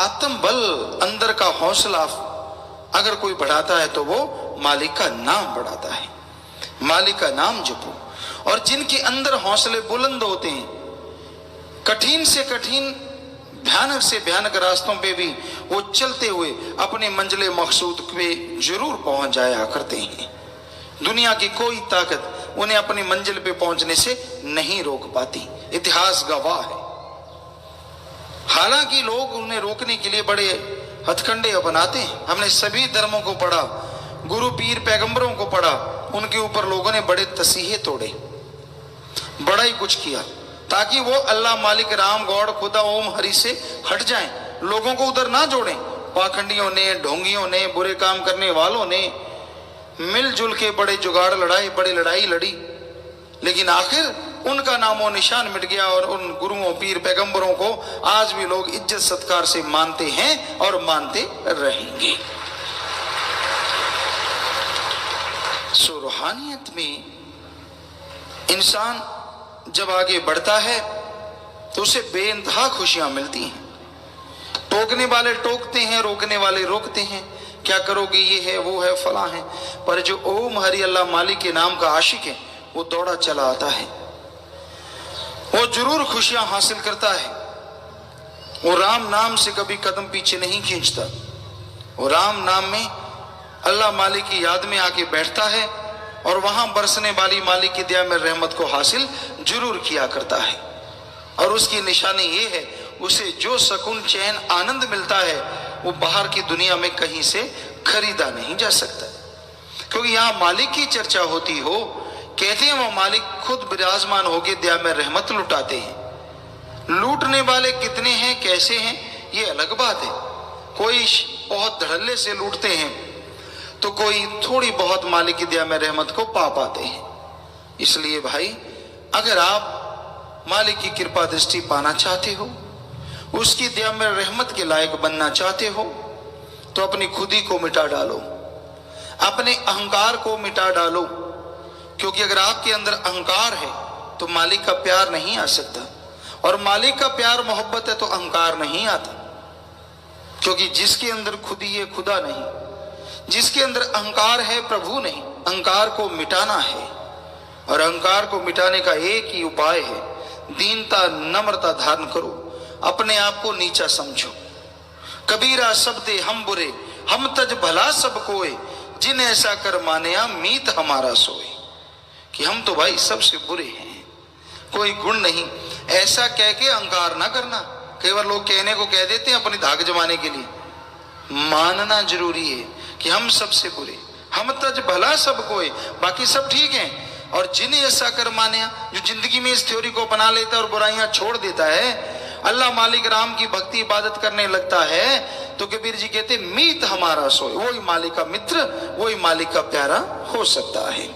आत्म बल, अंदर का हौसला अगर कोई बढ़ाता है तो वो मालिक का नाम बढ़ाता है। मालिक का नाम जपो। और जिनके अंदर हौसले बुलंद होते हैं, कठिन से कठिन, भयानक से भयानक रास्तों पे भी वो चलते हुए अपने मंजिल मकसूद पे जरूर पहुंच जाया करते हैं। दुनिया की कोई ताकत उन्हें अपनी मंजिल पे पहुंचने से नहीं रोक पाती, इतिहास गवाह है। हालांकि लोग उन्हें रोकने के लिए बड़े हथकंडे अपनाते हैं। हमने सभी धर्मों को पढ़ा, गुरु पीर पैगंबरों को पढ़ा, उनके ऊपर लोगों ने बड़े तसीहे तोड़े, बड़ा ही कुछ किया ताकि वो अल्लाह मालिक राम गॉड खुदा ओम हरि से हट जाएं, लोगों को उधर ना जोड़ें। पाखंडियों ने, ढोंगियों ने, बुरे काम करने वालों ने मिलजुल के बड़े जुगाड़ लड़ाए, बड़ी लड़ाई लड़ी, लेकिन आखिर उनका नामो निशान मिट गया। और उन गुरुओं पीर पैगंबरों को आज भी लोग इज्जत सत्कार से मानते हैं और मानते रहेंगे। सो रूहानियत में इंसान जब आगे बढ़ता है तो उसे बेइंतहा खुशियां मिलती हैं। टोकने वाले टोकते हैं, रोकने वाले रोकते हैं, क्या करोगे, ये है वो है फला है, पर जो ओम हरि अल्लाह मालिक के नाम का आशिक है वो दौड़ा चला आता है, वो जरूर खुशियां हासिल करता है। वो राम नाम से कभी कदम पीछे नहीं खींचता, वो राम नाम में अल्लाह मालिक की याद में आके बैठता है और वहां बरसने वाली मालिक की दया में रहमत को हासिल जरूर किया करता है। और उसकी निशानी ये है, उसे जो सुकून चैन आनंद मिलता है वो बाहर की दुनिया में कहीं से खरीदा नहीं जा सकता। क्योंकि यहाँ मालिक की चर्चा होती हो, कहते हैं वो मालिक खुद विराजमान होकर दया में रहमत लुटाते हैं। लूटने वाले कितने हैं, कैसे हैं, ये अलग बात है। कोई बहुत धड़ल्ले से लूटते हैं तो कोई थोड़ी बहुत मालिक की दया में रहमत को पा पाते हैं। इसलिए भाई, अगर आप मालिक की कृपा दृष्टि पाना चाहते हो, उसकी दया में रहमत के लायक बनना चाहते हो, तो अपनी खुदी को मिटा डालो, अपने अहंकार को मिटा डालो। क्योंकि अगर आपके अंदर अहंकार है तो मालिक का प्यार नहीं आ सकता, और मालिक का प्यार मोहब्बत है तो अहंकार नहीं आता। क्योंकि जिसके अंदर खुदी है खुदा नहीं, जिसके अंदर अहंकार है प्रभु नहीं। अहंकार को मिटाना है, और अहंकार को मिटाने का एक ही उपाय है, दीनता नम्रता धारण करो, अपने आप को नीचा समझो। कबीरा सब दे हम बुरे, हम तज भला सब कोय, जिन ऐसा कर मानिया मीत हमारा सोए। कि हम तो भाई सबसे बुरे हैं, कोई गुण नहीं, ऐसा कह के अहंकार ना करना। कई बार लोग कहने को कह देते हैं अपनी धाक जमाने के लिए, मानना जरूरी है कि हम सबसे बुरे, हम तज भला सब कोई, बाकी सब ठीक हैं। और जिन्हें ऐसा कर मानिया, जो जिंदगी में इस थ्योरी को अपना लेता है और बुराइयां छोड़ देता है, अल्लाह मालिक राम की भक्ति इबादत करने लगता है, तो कबीर जी कहते मीत हमारा सोए, वही मालिक का मित्र, वही मालिक का प्यारा हो सकता है।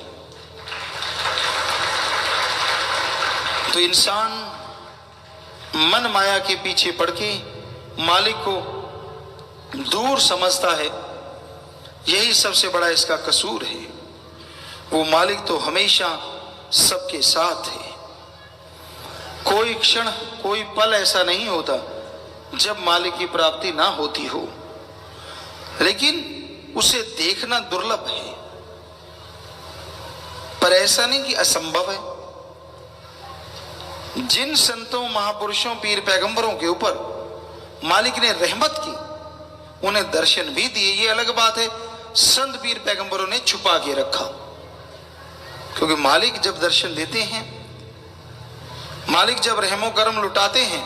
तो इंसान मन माया के पीछे पड़ के मालिक को दूर समझता है, यही सबसे बड़ा इसका कसूर है। वो मालिक तो हमेशा सबके साथ है। कोई क्षण, कोई पल ऐसा नहीं होता जब मालिक की प्राप्ति ना होती हो, लेकिन उसे देखना दुर्लभ है। पर ऐसा नहीं कि असंभव है। जिन संतों महापुरुषों पीर पैगंबरों के ऊपर मालिक ने रहमत की, उन्हें दर्शन भी दिए, ये अलग बात है। संत पीर पैगंबरों ने छुपा के रखा, क्योंकि मालिक जब दर्शन देते हैं, मालिक जब रहमो करम लुटाते हैं,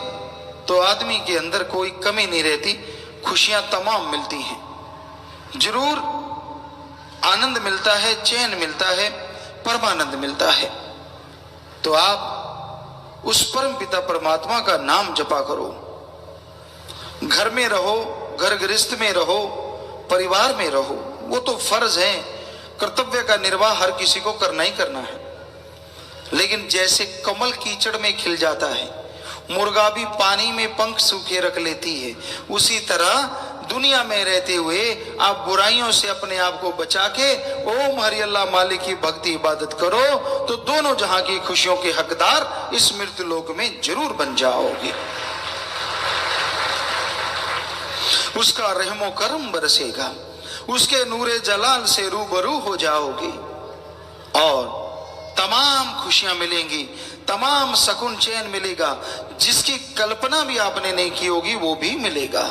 तो आदमी के अंदर कोई कमी नहीं रहती, खुशियां तमाम मिलती हैं। जरूर आनंद मिलता है, चैन मिलता है, परमानंद मिलता है। तो आप उस परम पिता परमात्मा का नाम जपा करो। घर में रहो, घर गृहस्थ में रहो, परिवार में रहो, वो तो फर्ज है, कर्तव्य का निर्वाह हर किसी को करना ही करना है। लेकिन जैसे कमल कीचड़ में खिल जाता है, मुर्गा भी पानी में पंख सूखे रख लेती है, उसी तरह दुनिया में रहते हुए आप बुराइयों से अपने आप को बचा के ओम हरि अल्लाह मालिक की भक्ति इबादत करो, तो दोनों जहां की खुशियों के हकदार इस मृत्यु लोक में जरूर बन जाओगे। उसका रहमो करम बरसेगा, उसके नूरे जलाल से रूबरू हो जाओगे और तमाम खुशियां मिलेंगी, तमाम सुकून चैन मिलेगा, जिसकी कल्पना भी आपने नहीं की होगी वो भी मिलेगा।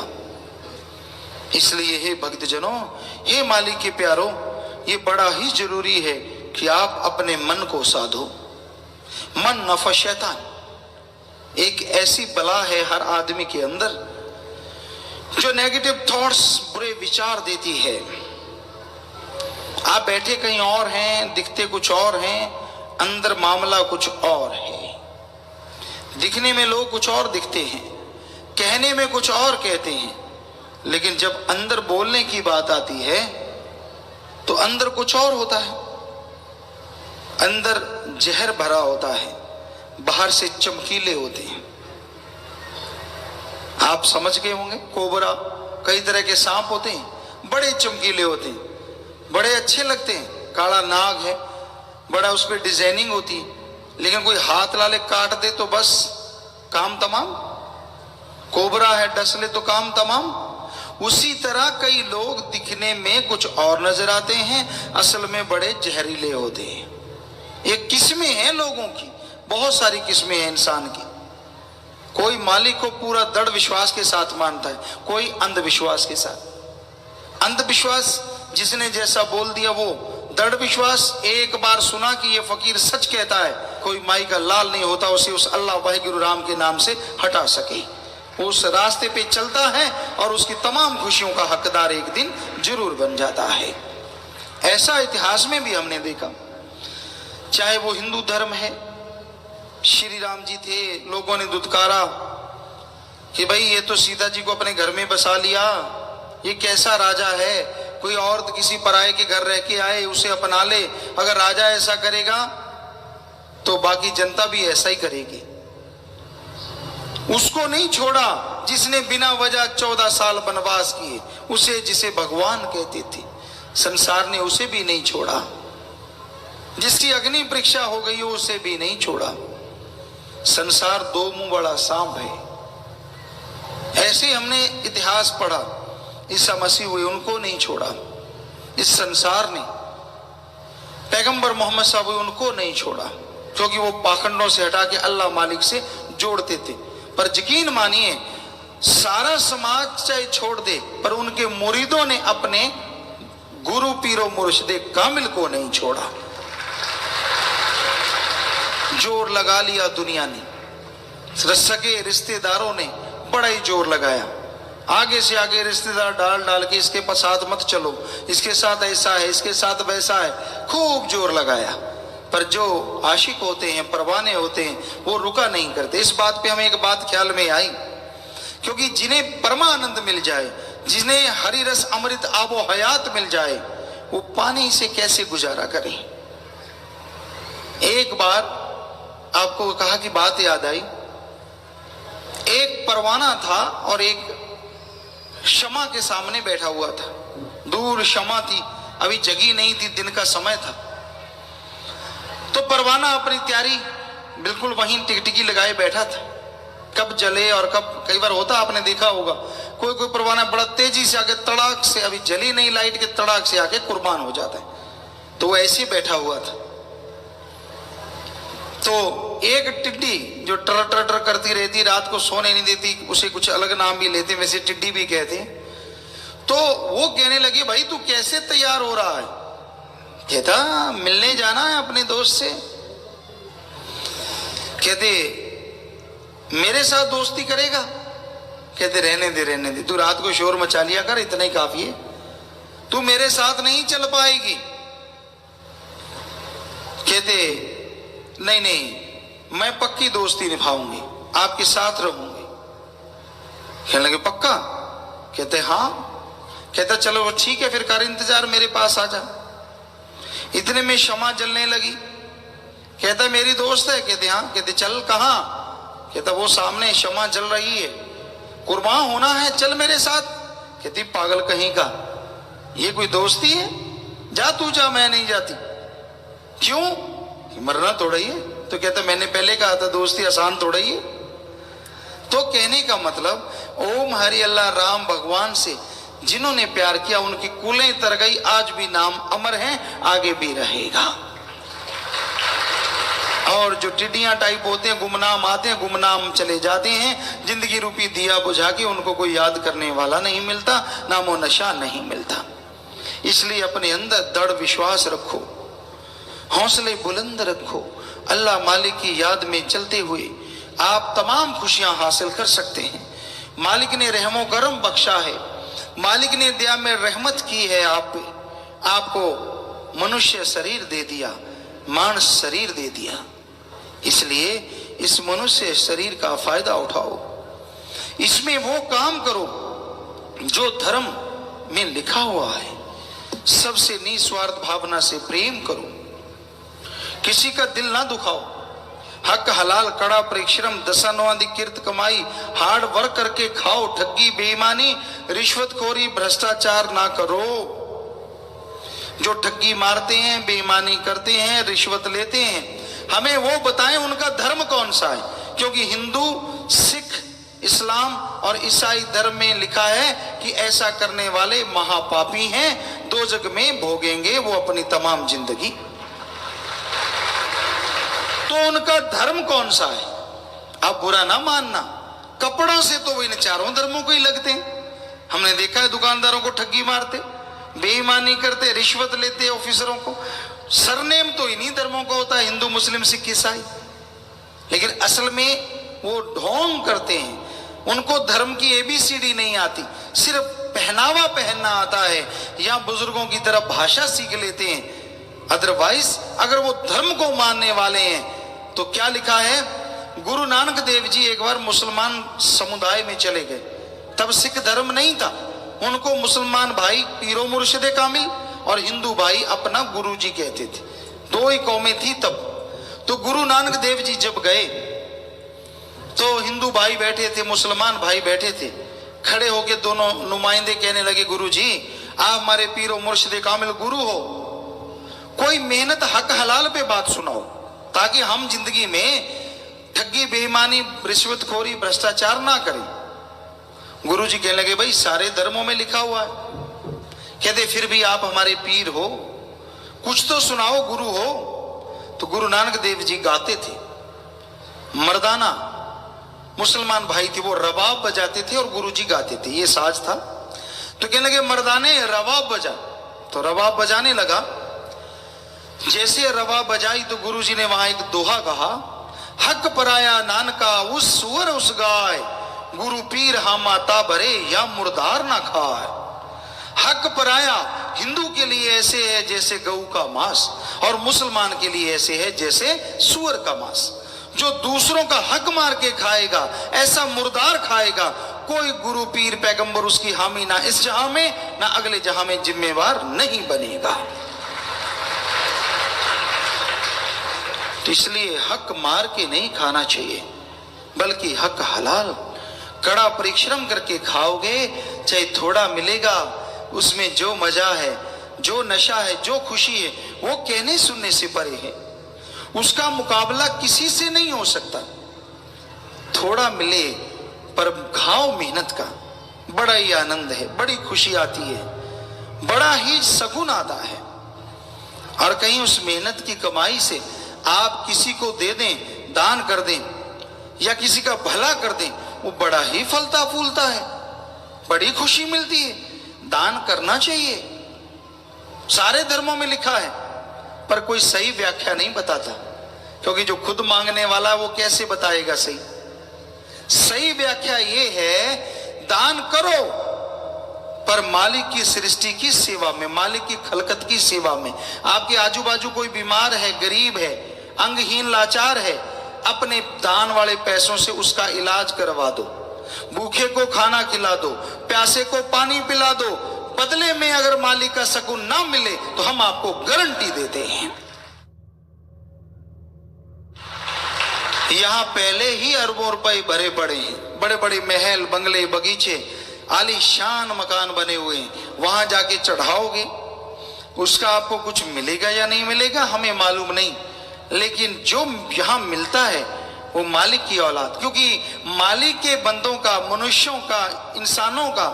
इसलिए हे भक्तजनों, हे मालिक के प्यारों, ये बड़ा ही जरूरी है कि आप अपने मन को साधो। मन नफा शैतान, एक ऐसी बला है हर आदमी के अंदर जो नेगेटिव थॉट्स, बुरे विचार देती है। आप बैठे कहीं और हैं, दिखते कुछ और हैं, अंदर मामला कुछ और है। दिखने में लोग कुछ और दिखते हैं, कहने में कुछ और कहते हैं, लेकिन जब अंदर बोलने की बात आती है तो अंदर कुछ और होता है। अंदर जहर भरा होता है, बाहर से चमकीले होते हैं। आप समझ गए होंगे, कोबरा, कई तरह के सांप होते हैं, बड़े चमकीले होते हैं, बड़े अच्छे लगते हैं। काला नाग है, बड़ा उस पर डिजाइनिंग होती है, लेकिन कोई हाथ लाले काट दे तो बस काम तमाम। कोबरा है, डस ले तो काम तमाम। उसी तरह कई लोग दिखने में कुछ और नजर आते हैं, असल में बड़े जहरीले होते हैं। ये किस्में हैं लोगों की, बहुत सारी किस्में हैं इंसान की। कोई मालिक को पूरा दृढ़ विश्वास के साथ मानता है, कोई अंधविश्वास के साथ। अंधविश्वास जिसने जैसा बोल दिया वो, दृढ़ विश्वास एक बार सुना कि ये फकीर सच कहता है, कोई माई का लाल नहीं होता उसे उस अल्लाह वाहिगुरु राम के नाम से हटा सके। उस रास्ते पे चलता है और उसकी तमाम खुशियों का हकदार एक दिन जरूर बन जाता है। ऐसा इतिहास में भी हमने देखा, चाहे वो हिंदू धर्म है, श्री राम जी थे, लोगों ने दुत्कारा कि भाई ये तो सीता जी को अपने घर में बसा लिया, ये कैसा राजा है, कोई औरत किसी पराये के घर रह के आए उसे अपना ले, अगर राजा ऐसा करेगा तो बाकी जनता भी ऐसा ही करेगी। उसको नहीं छोड़ा जिसने बिना वजह 14 साल वनवास किए, उसे जिसे भगवान कहते थे, संसार ने उसे भी नहीं छोड़ा। जिसकी अग्नि परीक्षा हो गई हो उसे भी नहीं छोड़ा। संसार दो मुंह बड़ा सांप है। ऐसे हमने इतिहास पढ़ा, ईसा मसीह हुए, उनको नहीं छोड़ा। इस संसार ने पैगंबर मोहम्मद साहब हुए, उनको नहीं छोड़ा, क्योंकि वो पाखंडों से हटा के अल्लाह मालिक से जोड़ते थे। पर यकीन मानिए, सारा समाज चाहे छोड़ दे, पर उनके मुरीदों ने अपने गुरु पीरो मुर्शिदे कामिल को नहीं छोड़ा। जोर लगा लिया दुनिया ने, सगे रिश्तेदारों ने बड़ा ही जोर लगाया, आगे से आगे रिश्तेदार डाल डाल के इसके साथ मत चलो, इसके साथ ऐसा है, इसके साथ वैसा है, खूब जोर लगाया। पर जो आशिक होते हैं, परवाने होते हैं, वो रुका नहीं करते। इस बात पे हमें एक बात ख्याल में आई, क्योंकि जिन्हें परमानंद मिल जाए, जिन्हें हरि रस अमृत आबो हयात मिल जाए, वो पानी से कैसे गुजारा करें। एक बार आपको कहा कि बात याद आई, एक परवाना था और एक शमा के सामने बैठा हुआ था। दूर शमा थी, अभी जगी नहीं थी, दिन का समय था। तो परवाना अपनी तैयारी बिल्कुल वहीं टिकटिकी लगाए बैठा था, कब जले और कब, कई बार होता आपने देखा होगा, कोई कोई परवाना बड़ा तेजी से आके तड़ाक से, अभी जली नहीं लाइट के, तड़ाक से आके कुर्बान हो जाता है। तो वो ऐसे बैठा हुआ था। तो एक टिड्डी जो टर टर टर करती रहती, रात को सोने नहीं देती, उसे कुछ अलग नाम भी लेते, वैसे टिड्डी भी कहते हैं। तो वो कहने लगी, भाई तू कैसे तैयार हो रहा है? कहता मिलने जाना है अपने दोस्त से। कहते मेरे साथ दोस्ती करेगा? कहते रहने दे, तू रात को शोर मचा लिया कर, इतना ही काफी है, तू मेरे साथ नहीं चल पाएगी। कहते नहीं, मैं पक्की दोस्ती निभाऊंगी, आपके साथ रहूंगी। कहने लगे पक्का? कहते हाँ। कहता चलो ठीक है, फिर कर इंतजार, मेरे पास आ जा। इतने में शमा जलने लगी। कहता मेरी दोस्त है? कहते हाँ। कहते चल कहाँ? कहता वो सामने शमा जल रही है, कुर्बान होना है, चल मेरे साथ। कहती पागल कहीं का, ये कोई दोस्ती है? जा तू जा, मैं नहीं जाती। क्यों? मरना थोड़ा ही है। तो कहता मैंने पहले कहा था दोस्ती आसान थोड़ा ही है। तो कहने का मतलब ओम हरि अल्लाह राम भगवान से जिन्होंने प्यार किया उनकी कुलें तर गई, आज भी नाम अमर है, आगे भी रहेगा। और जो टिड्डियां टाइप होते हैं, गुमनाम आते हैं, गुमनाम चले जाते हैं, जिंदगी रूपी दिया बुझा के उनको कोई याद करने वाला नहीं मिलता, नामो नशा नहीं मिलता। इसलिए अपने अंदर दृढ़ विश्वास रखो, हौसले बुलंद रखो। अल्लाह मालिक की याद में चलते हुए आप तमाम खुशियां हासिल कर सकते हैं। मालिक ने रहमो करम बख्शा है, मालिक ने दया में रहमत की है आप पे, आपको मनुष्य शरीर दे दिया, मानस शरीर दे दिया। इसलिए इस मनुष्य शरीर का फायदा उठाओ, इसमें वो काम करो जो धर्म में लिखा हुआ है। सबसे निस्वार्थ भावना से प्रेम करो, किसी का दिल ना दुखाओ। हक हलाल कड़ा परिश्रम दशानवादी कीर्त कमाई, हार्ड वर्क करके खाओ। ठगी बेईमानी रिश्वतखोरी भ्रष्टाचार ना करो। जो ठगी मारते हैं, बेईमानी करते हैं, रिश्वत लेते हैं, हमें वो बताएं उनका धर्म कौन सा है। क्योंकि हिंदू, सिख, इस्लाम और ईसाई धर्म में लिखा है कि ऐसा करने वाले महापापी हैं, दोजख में भोगेंगे वो अपनी तमाम जिंदगी। तो उनका धर्म कौन सा है? आप बुरा ना मानना, कपड़ों से तो वो इन चारों धर्मों को ही लगते हैं। हमने देखा है दुकानदारों को ठगी मारते, बेईमानी करते, रिश्वत लेते ऑफिसरों को। सरनेम तो इन्हीं धर्मों का होता है, हिंदू, मुस्लिम, सिख, ईसाई। लेकिन असल में वो ढोंग करते हैं, उनको धर्म की एबीसीडी नहीं आती, सिर्फ पहनावा पहनना आता है या बुजुर्गों की तरह भाषा सीख लेते हैं। अदरवाइज अगर वो धर्म को मानने वाले हैं तो क्या लिखा है, गुरु नानक देव जी एक बार मुसलमान समुदाय में चले गए, तब सिख धर्म नहीं था। उनको मुसलमान भाई पीरो मुर्शिदे कामिल और हिंदू भाई अपना गुरु जी कहते थे, दो ही कौमें थी तब। तो गुरु नानक देव जी जब गए तो हिंदू भाई बैठे थे, मुसलमान भाई बैठे थे, खड़े होके दोनों नुमाइंदे कहने लगे, गुरु जी आप हमारे पीरो मुर्शिदे कामिल गुरु हो, कोई मेहनत हक हलाल पे बात सुनाओ ताकि हम जिंदगी में ठगी बेईमानी रिश्वतखोरी भ्रष्टाचार ना करें। गुरु जी कहने लगे, भाई सारे धर्मों में लिखा हुआ है। कहते फिर भी आप हमारे पीर हो, कुछ तो सुनाओ, गुरु हो। तो गुरु नानक देव जी गाते थे मर्दाना, मुसलमान भाई थे वो रबाब बजाते थे और गुरु जी गाते थे, ये साज था। तो कहने लगे मर्दाने रबाब बजा, तो रबाब बजाने लगा। जैसे रबाब बजाई तो गुरु जी ने वहां एक दोहा कहा, हक पराया नानका उस सुअर उस गाय, गुरु पीर हम माता भरे या मुर्दार ना खाए। हक पराया हिंदू के लिए ऐसे है जैसे गऊ का मांस, और मुसलमान के लिए ऐसे है जैसे सुअर का मांस। जो दूसरों का हक मार के खाएगा ऐसा मुर्दार खाएगा। कोई गुरु पीर पैगंबर उसकी हामी ना इस जहां में ना अगले जहां में जिम्मेवार नहीं बनेगा। तो इसलिए हक मार के नहीं खाना चाहिए, बल्कि हक हलाल कड़ा परिश्रम करके खाओगे, चाहे थोड़ा मिलेगा, उसमें जो मजा है, जो नशा है, जो खुशी है, वो कहने सुनने से परे है। उसका मुकाबला किसी से नहीं हो सकता। थोड़ा मिले पर खाओ मेहनत का, बड़ा ही आनंद है, बड़ी खुशी आती है, बड़ा ही सुकून आता है। और कहीं उस मेहनत की कमाई से आप किसी को दे दें, दान कर दें या किसी का भला कर दें, वो बड़ा ही फलता फूलता है, बड़ी खुशी मिलती है। दान करना चाहिए, सारे धर्मों में लिखा है, पर कोई सही व्याख्या नहीं बताता, क्योंकि जो खुद मांगने वाला वो कैसे बताएगा सही। सही व्याख्या ये है, दान करो पर मालिक की सृष्टि की सेवा में, मालिक की खलकत की सेवा में। आपके आजू बाजू कोई बीमार है, गरीब है, अंगहीन लाचार है, अपने दान वाले पैसों से उसका इलाज करवा दो। भूखे को खाना खिला दो, प्यासे को पानी पिला दो। बदले में अगर मालिक का सुकून ना मिले तो हम आपको गारंटी देते हैं, यहां पहले ही अरबों रुपए भरे पड़े हैं, बड़े बड़े महल, बंगले, बगीचे, आलीशान मकान बने हुए हैं। वहां जाके चढ़ाओगे, उसका आपको कुछ मिलेगा या नहीं मिलेगा हमें मालूम नहीं, लेकिन जो यहां मिलता है वो मालिक की औलाद, क्योंकि मालिक के बंदों का, मनुष्यों का, इंसानों का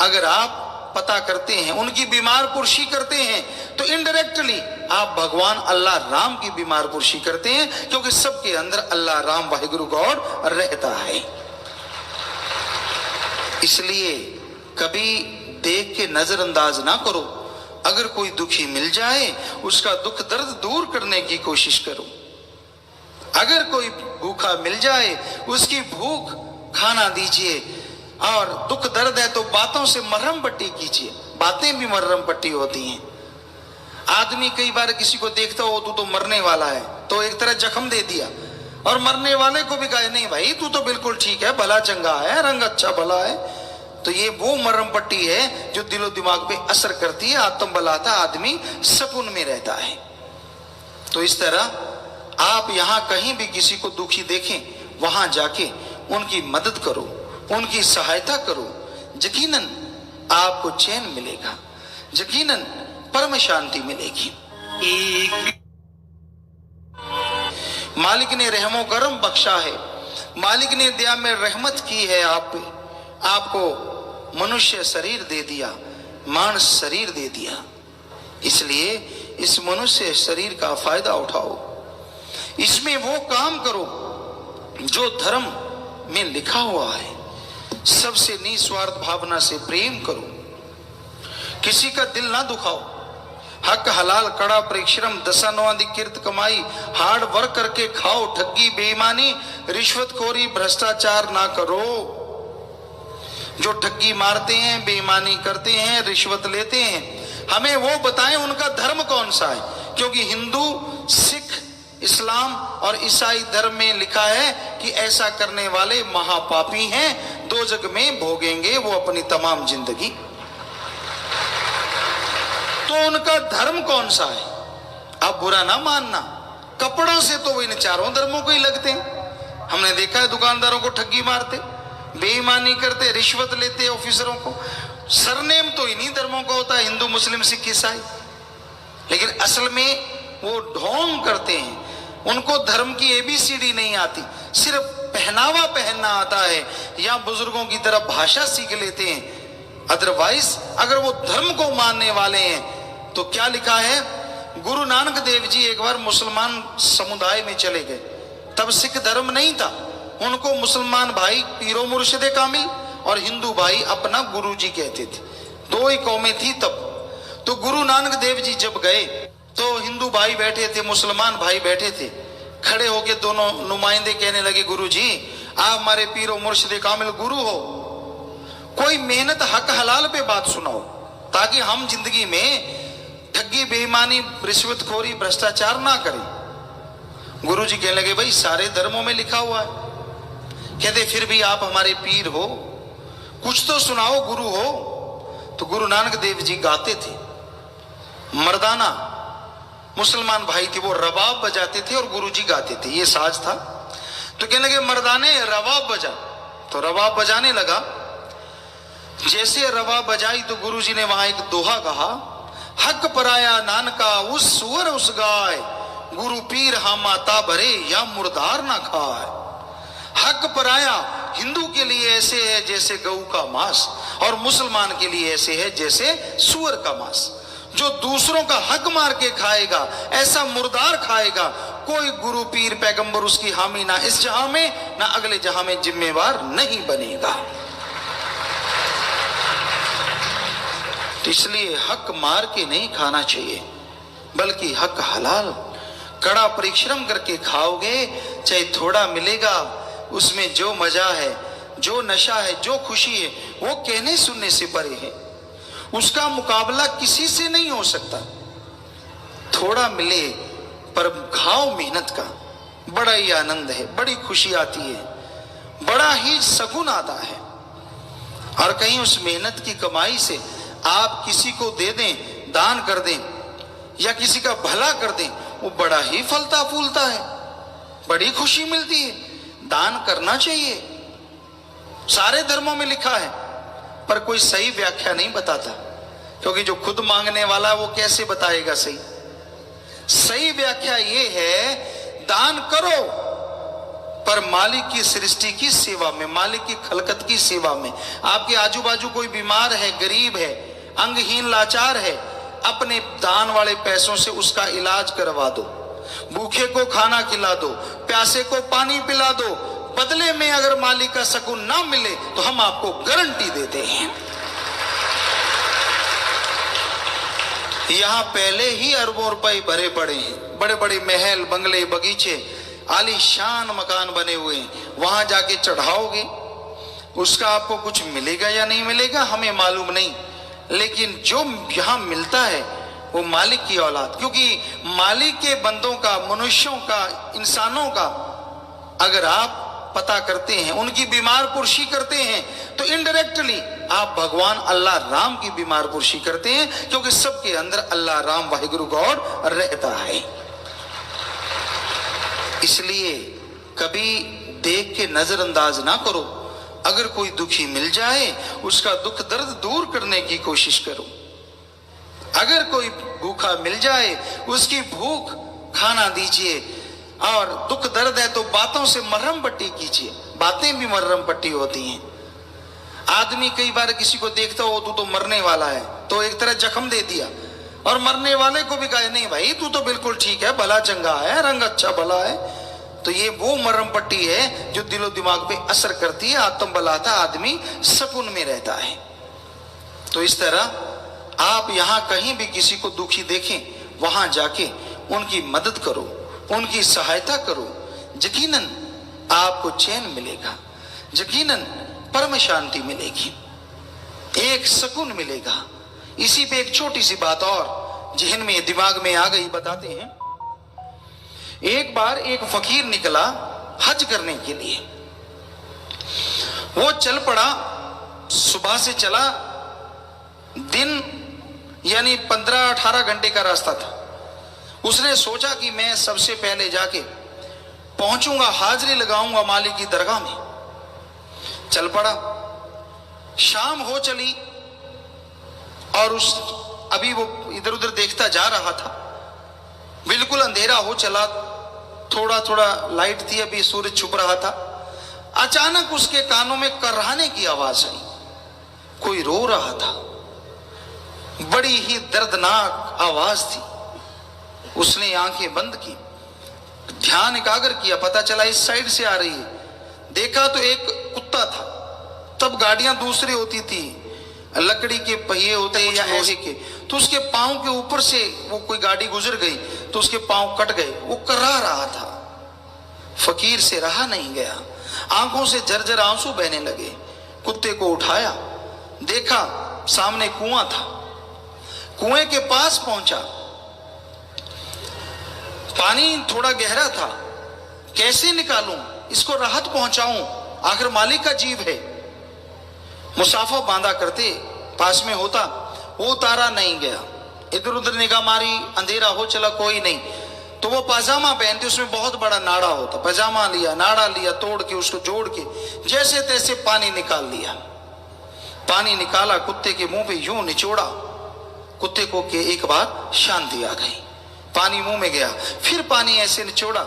अगर आप पता करते हैं, उनकी बीमार पुरशी करते हैं, तो इनडायरेक्टली आप भगवान अल्लाह राम की बीमार पुरशी करते हैं, क्योंकि सबके अंदर अल्लाह राम वाहिगुरु गॉड रहता है। इसलिए कभी देख के नजरअंदाज ना करो। अगर कोई दुखी मिल जाए, उसका दुख दर्द दूर करने की कोशिश करो। अगर कोई भूखा मिल जाए, उसकी भूख खाना दीजिए। और दुख दर्द है तो बातों से मरहम पट्टी कीजिए। बातें भी मरहम पट्टी होती हैं। आदमी कई बार किसी को देखता हो, तू तो मरने वाला है, तो एक तरह जख्म दे दिया, और मरने वाले को भी कहे नहीं भाई तू तो बिल्कुल ठीक है, भला चंगा है, रंग अच्छा भला है। तो ये वो मरहम पट्टी है जो दिलो दिमाग पे असर करती है। आत्म बलाता आदमी सुकून में रहता है। तो इस तरह आप यहां कहीं भी किसी को दुखी देखें, वहां जाके उनकी मदद करो, उनकी सहायता करो। यकीनन आपको चैन मिलेगा, यकीनन परम शांति मिलेगी। मालिक ने रहमो करम बख्शा है, मालिक ने दया में रहमत की है आप पे। आपको मनुष्य शरीर दे दिया, मानस शरीर दे दिया, इसलिए इस मनुष्य शरीर का फायदा उठाओ। इसमें वो काम करो जो धर्म में लिखा हुआ है। सबसे निस्वार्थ भावना से प्रेम करो, किसी का दिल ना दुखाओ। हक हलाल कड़ा परिश्रम दशानवादी कीर्त कमाई, हार्ड वर्क करके खाओ। ठगी बेईमानी रिश्वतखोरी भ्रष्टाचार ना करो। जो ठगी मारते हैं, बेईमानी करते हैं, रिश्वत लेते हैं, हमें वो बताएं उनका धर्म कौन सा है। क्योंकि हिंदू, सिख, इस्लाम और ईसाई धर्म में लिखा है कि ऐसा करने वाले महापापी हैं, दो जग में भोगेंगे वो अपनी तमाम जिंदगी। तो उनका धर्म कौन सा है? आप बुरा ना मानना, कपड़ों से तो वो इन चारों धर्मों को ही लगते हैं। हमने देखा है दुकानदारों को ठगी मारते, बेईमानी करते, रिश्वत लेते ऑफिसरों को। सरनेम तो इन्हीं धर्मों का होता है, हिंदू, मुस्लिम, सिख, ईसाई। लेकिन असल में वो ढोंग करते हैं, उनको धर्म की एबीसीडी नहीं आती, सिर्फ पहनावा पहनना आता है या बुजुर्गों की तरह भाषा सीख लेते हैं। अदरवाइज अगर वो धर्म को मानने वाले हैं तो क्या लिखा है, गुरु नानक देव जी एक बार मुसलमान समुदाय में चले गए। तब सिख धर्म नहीं था, उनको मुसलमान भाई पीरो मुर्शिदे कामिल और हिंदू भाई अपना गुरु जी कहते थे। दो ही कौमें थी तब। तो गुरु नानक देव जी जब गए तो हिंदू भाई बैठे थे, मुसलमान भाई बैठे थे। खड़े होके दोनों नुमाइंदे कहने लगे, गुरु जी आप हमारे पीरो मुर्शिदे कामिल गुरु हो, कोई मेहनत हक हलाल पे बात सुनाओ ताकि हम जिंदगी में ठगी बेईमानी रिश्वतखोरी भ्रष्टाचार ना करें। गुरु जी कहने लगे, भाई सारे धर्मों में लिखा हुआ है। कहते फिर भी आप हमारे पीर हो, कुछ तो सुनाओ गुरु हो। तो गुरु नानक देव जी गाते थे मर्दाना। मुसलमान भाई थे, वो रबाब बजाते थे और गुरुजी गाते थे, ये साज था। तो कहने लगे मर्दाने रबाब बजा। तो रबाब बजाने लगा। जैसे रबाब बजाई तो गुरुजी ने वहां एक दोहा कहा, हक पराया नानका उस सुअर उस गाय, गुरु पीर हम माता भरे या मुर्दार ना खाए। हक पराया हिंदू के लिए ऐसे है जैसे गऊ का मांस, और मुसलमान के लिए ऐसे है जैसे सुअर का मांस। जो दूसरों का हक मार के खाएगा ऐसा मुर्दार खाएगा। कोई गुरु पीर पैगंबर उसकी हामी ना इस जहां में ना अगले जहां में जिम्मेवार नहीं बनेगा। तो इसलिए हक मार के नहीं खाना चाहिए, बल्कि हक हलाल कड़ा परिश्रम करके खाओगे, चाहे थोड़ा मिलेगा, उसमें जो मजा है, जो नशा है, जो खुशी है, वो कहने सुनने से परे है। उसका मुकाबला किसी से नहीं हो सकता। थोड़ा मिले पर खाओ मेहनत का, बड़ा ही आनंद है, बड़ी खुशी आती है, बड़ा ही सुकून आता है। और कहीं उस मेहनत की कमाई से आप किसी को दे दें, दान कर दें या किसी का भला कर दें, वो बड़ा ही फलता फूलता है, बड़ी खुशी मिलती है। दान करना चाहिए, सारे धर्मों में लिखा है, पर कोई सही व्याख्या नहीं बताता। क्योंकि जो खुद मांगने वाला वो कैसे बताएगा सही? सही व्याख्या ये है, दान करो पर मालिक की सृष्टि की सेवा में, मालिक की खलकत की सेवा में। आपके आजू बाजू कोई बीमार है, गरीब है, अंगहीन, लाचार है, अपने दान वाले पैसों से उसका इलाज करवा दो, भूखे को खाना खिला दो, प्यासे को पानी पिला दो। बदले में अगर मालिक का सुकून ना मिले तो हम आपको गारंटी देते हैं, यहां पहले ही अरबों रुपए भरे पड़े हैं, बड़े बड़े महल, बंगले, बगीचे, आलीशान मकान बने हुए हैं। वहां जाके चढ़ाओगे, उसका आपको कुछ मिलेगा या नहीं मिलेगा हमें मालूम नहीं, लेकिन जो यहां मिलता है वो मालिक की औलाद, क्योंकि मालिक के बंदों का, मनुष्यों का, इंसानों का अगर आप पता करते हैं, उनकी बीमार पुरशी करते हैं, तो इनडायरेक्टली आप भगवान अल्लाह राम की बीमार पुरशी करते हैं, क्योंकि सबके अंदर अल्लाह राम वाहिगुरु गॉड रहता है। इसलिए कभी देख के नजरअंदाज ना करो। अगर कोई दुखी मिल जाए उसका दुख दर्द दूर करने की कोशिश करो। अगर कोई भूखा मिल जाए उसकी भूख खाना दीजिए, और दुख दर्द है तो बातों से मरहम पट्टी कीजिए। बातें भी मरहम पट्टी होती हैं। आदमी कई बार किसी को देखता हो, तू तो मरने वाला है, तो एक तरह जख्म दे दिया, और मरने वाले को भी कहे नहीं भाई तू तो बिल्कुल ठीक है, भला चंगा है, रंग अच्छा भला है। तो ये वो मरहम पट्टी है जो दिलो दिमाग पे असर करती है, आत्म बलाता आदमी सुकून में रहता है। तो इस तरह आप यहां कहीं भी किसी को दुखी देखें, वहां जाके उनकी मदद करो, उनकी सहायता करो। यकीनन आपको चैन मिलेगा, यकीनन परम शांति मिलेगी, एक सुकून मिलेगा। इसी पे एक छोटी सी बात और जहन में, दिमाग में आ गई, बताते हैं। एक बार एक फकीर निकला हज करने के लिए। वो चल पड़ा, सुबह से चला, दिन यानी 15-18 घंटे का रास्ता था। उसने सोचा कि मैं सबसे पहले जाके पहुंचूंगा, हाजिरी लगाऊंगा मालिक की दरगाह में। चल पड़ा, शाम हो चली, और अभी वो इधर उधर देखता जा रहा था। बिल्कुल अंधेरा हो चला, थोड़ा थोड़ा लाइट थी, अभी सूरज छुप रहा था। अचानक उसके कानों में कराहने की आवाज आई। कोई रो रहा था, बड़ी ही दर्दनाक आवाज थी। उसने आंखें बंद की, ध्यान एकाग्र किया, पता चला इस साइड से आ रही है। देखा तो एक कुत्ता था। तब गाड़ियां दूसरी होती थी, लकड़ी के पहिए होते या ऐसे के, तो उसके पांव के ऊपर से वो कोई गाड़ी गुजर गई तो उसके पांव कट गए। वो कर्रा रहा था। फकीर से रहा नहीं गया, आंखों से झरझर आंसू बहने लगे। कुत्ते को उठाया, देखा सामने कुआं था। कुएं के पास पहुंचा, पानी थोड़ा गहरा था। कैसे निकालूं, इसको राहत पहुंचाऊं, आखिर मालिक का जीव है। मुसाफा बांधा करते, पास में होता, वो उतारा नहीं गया। इधर उधर निगाह मारी, अंधेरा हो चला, कोई नहीं। तो वो पाजामा पहनते, उसमें बहुत बड़ा नाड़ा होता। पाजामा लिया, नाड़ा लिया, तोड़ के उसको जोड़ के जैसे तैसे पानी निकाल लिया। पानी निकाला, कुत्ते के मुंह पे यूं निचोड़ा। कुत्ते को के एक बार शांति आ गई, पानी मुंह में गया। फिर पानी ऐसे निचोड़ा,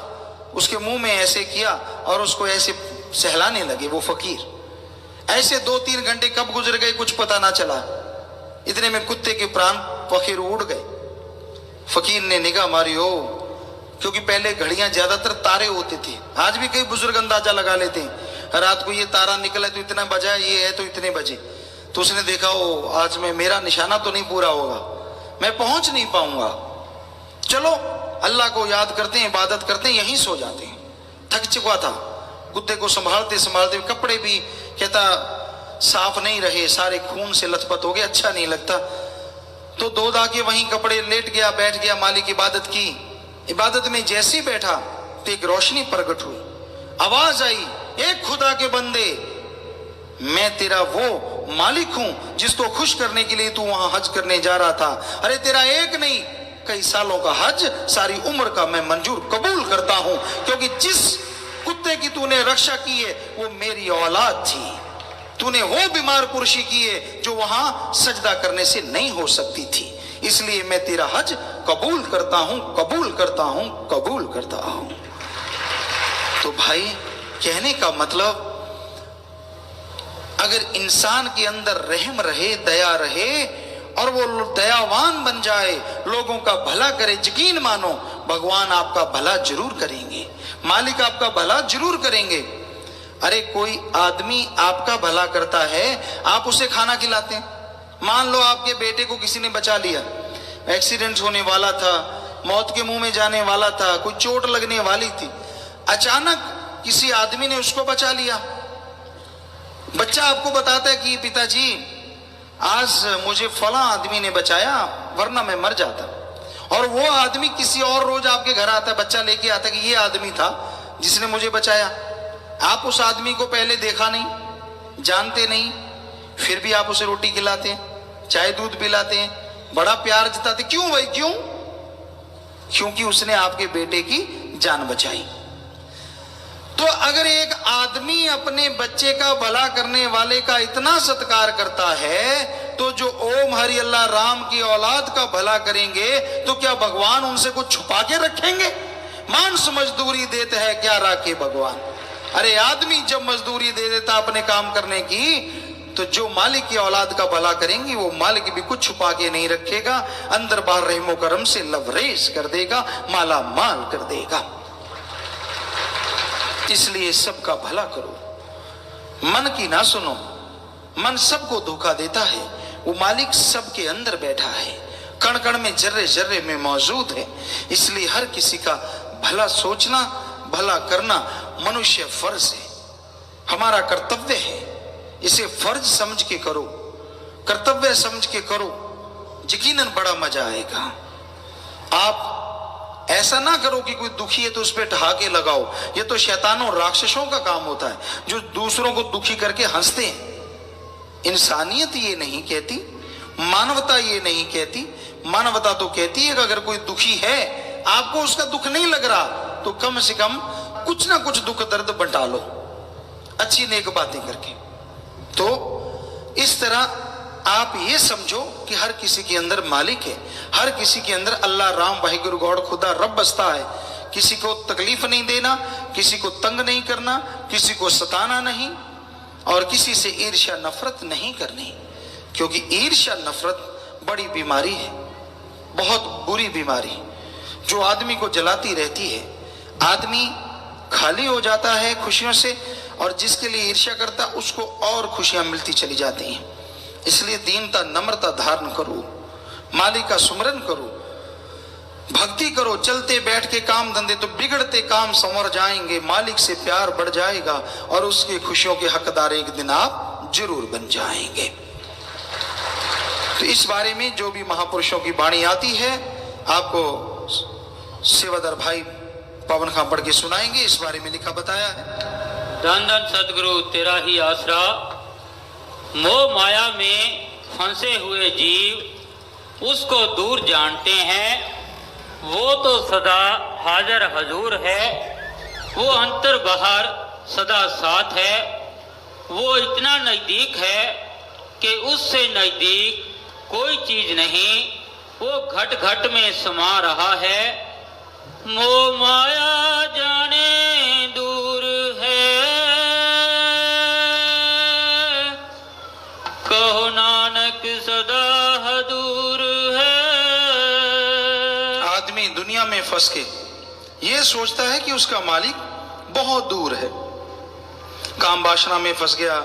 उसके मुंह में ऐसे किया और उसको ऐसे सहलाने लगे वो फकीर। ऐसे 2-3 घंटे कब गुजर गए कुछ पता ना चला। इतने में कुत्ते के प्राण फकीर उड़ गए। फकीर ने निगाह मारी, हो, क्योंकि पहले घड़ियां ज्यादातर तारे होते थे। आज भी कई बुजुर्ग अंदाजा लगा लेते हैं, रात को ये तारा निकला तो इतना बजा, ये है तो इतने बजे। तो उसने देखा, ओ आज में मेरा निशाना तो नहीं पूरा होगा, मैं पहुंच नहीं पाऊंगा। चलो अल्लाह को याद करते हैं, इबादत करते हैं, यहीं सो जाते हैं। थक चुका था। कुत्ते को संभालते संभालते कपड़े भी कहता साफ नहीं रहे, सारे खून से लथपथ हो गए, अच्छा नहीं लगता। तो दो दाके वहीं कपड़े लेट गया, बैठ गया, मालिक की इबादत की। इबादत में जैसे ही बैठा तो एक रोशनी प्रकट हुई, आवाज आई, एक खुदा के बंदे, मैं तेरा वो मालिक हूं जिसको खुश करने के लिए तू वहां हज करने जा रहा था। अरे तेरा एक नहीं कई सालों का हज, सारी उम्र का मैं मंजूर कबूल करता हूं, क्योंकि जिस कुत्ते की तूने रक्षा की है वो मेरी औलाद थी। तूने वो बीमार पुरुषी की है जो वहां सजदा करने से नहीं हो सकती थी, इसलिए मैं तेरा हज कबूल करता हूं, कबूल करता हूं, कबूल करता हूं। तो भाई कहने का मतलब, अगर इंसान के अंदर रहम रहे, दया रहे और वो दयावान बन जाए, लोगों का भला करे, यकीन मानो भगवान आपका भला जरूर करेंगे, मालिक आपका भला जरूर करेंगे। अरे कोई आदमी आपका भला करता है, आप उसे खाना खिलाते हैं। मान लो आपके बेटे को किसी ने बचा लिया, एक्सीडेंट होने वाला था, मौत के मुंह में जाने वाला था, कोई चोट लगने वाली थी, अचानक किसी आदमी ने उसको बचा लिया। बच्चा आपको बताता है कि पिताजी आज मुझे फला आदमी ने बचाया, वरना मैं मर जाता। और वो आदमी किसी और रोज आपके घर आता है, बच्चा लेके आता है कि ये आदमी था जिसने मुझे बचाया। आप उस आदमी को पहले देखा नहीं, जानते नहीं, फिर भी आप उसे रोटी खिलाते हैं, चाय दूध पिलाते हैं, बड़ा प्यार जताते। क्यों भाई, क्यों? क्योंकि उसने आपके बेटे की जान बचाई। तो अगर एक आदमी अपने बच्चे का भला करने वाले का इतना सत्कार करता है, तो जो ओम हरि अल्लाह राम की औलाद का भला करेंगे, तो क्या भगवान उनसे कुछ छुपा के रखेंगे? मांस मजदूरी देते हैं, क्या राखे भगवान? अरे आदमी जब मजदूरी दे देता अपने काम करने की, तो जो मालिक की औलाद का भला करेंगी, वो मालिक भी कुछ छुपा के नहीं रखेगा, अंदर बाहर रहमो करम से लवरेश कर देगा, माला माल कर देगा। इसलिए सबका भला करो, मन की ना सुनो। मन सबको धोखा देता है, वो मालिक सबके अंदर बैठा है, कण कण में, जर्रे जर्रे में मौजूद है। इसलिए हर किसी का भला सोचना, भला करना मनुष्य फर्ज है, हमारा कर्तव्य है। इसे फर्ज समझ के करो, कर्तव्य समझ के करो, यकीनन बड़ा मजा आएगा। आप ऐसा ना करो कि कोई दुखी है तो उस पर ठहाके लगाओ। ये तो शैतानों राक्षसों का काम होता है, जो दूसरों को दुखी करके हंसते हैं। इंसानियत ये नहीं कहती, मानवता ये नहीं कहती। मानवता तो कहती है कि अगर कोई दुखी है, आपको उसका दुख नहीं लग रहा, तो कम से कम कुछ ना कुछ दुख दर्द बंटा लो, अच्छी नेक बातें करके। तो इस तरह आप ये समझो कि हर किसी के अंदर मालिक है, हर किसी के अंदर अल्लाह राम वाहिगुरु गॉड खुदा रब बसता है। किसी को तकलीफ नहीं देना, किसी को तंग नहीं करना, किसी को सताना नहीं, और किसी से ईर्ष्या नफरत नहीं करनी। क्योंकि ईर्ष्या नफरत बड़ी बीमारी है, बहुत बुरी बीमारी, जो आदमी को जलाती रहती है। आदमी खाली हो जाता है खुशियों से, और जिसके लिए ईर्ष्या करता उसको और खुशियां मिलती चली जाती हैं। इसलिए दीनता, नम्रता धारण करो, मालिक का सुमरन करो, भक्ति करो। चलते बैठ के काम धंधे तो बिगड़ते काम संवर जाएंगे, मालिक से प्यार बढ़ जाएगा, और उसकी खुशियों के हकदार एक दिन आप जरूर बन जाएंगे। तो इस बारे में जो भी महापुरुषों की वाणी आती है, आपको सेवादार भाई पवन खां पढ़ के सुनाएंगे। इस बारे में लिखा बताया है। धन धन सदगुरु तेरा ही आसरा, मोह माया में फंसे हुए जीव उसको दूर जानते हैं। वो तो सदा हाजिर हजूर है, वो अंतर बाहर सदा साथ है। वो इतना नज़दीक है कि उससे नज़दीक कोई चीज़ नहीं, वो घट घट में समा रहा है। मोह माया जाने दूर है, कहो नानक सदा हजूर है। आदमी दुनिया में फंस के ये सोचता है कि उसका मालिक बहुत दूर है। काम वासना में फंस गया,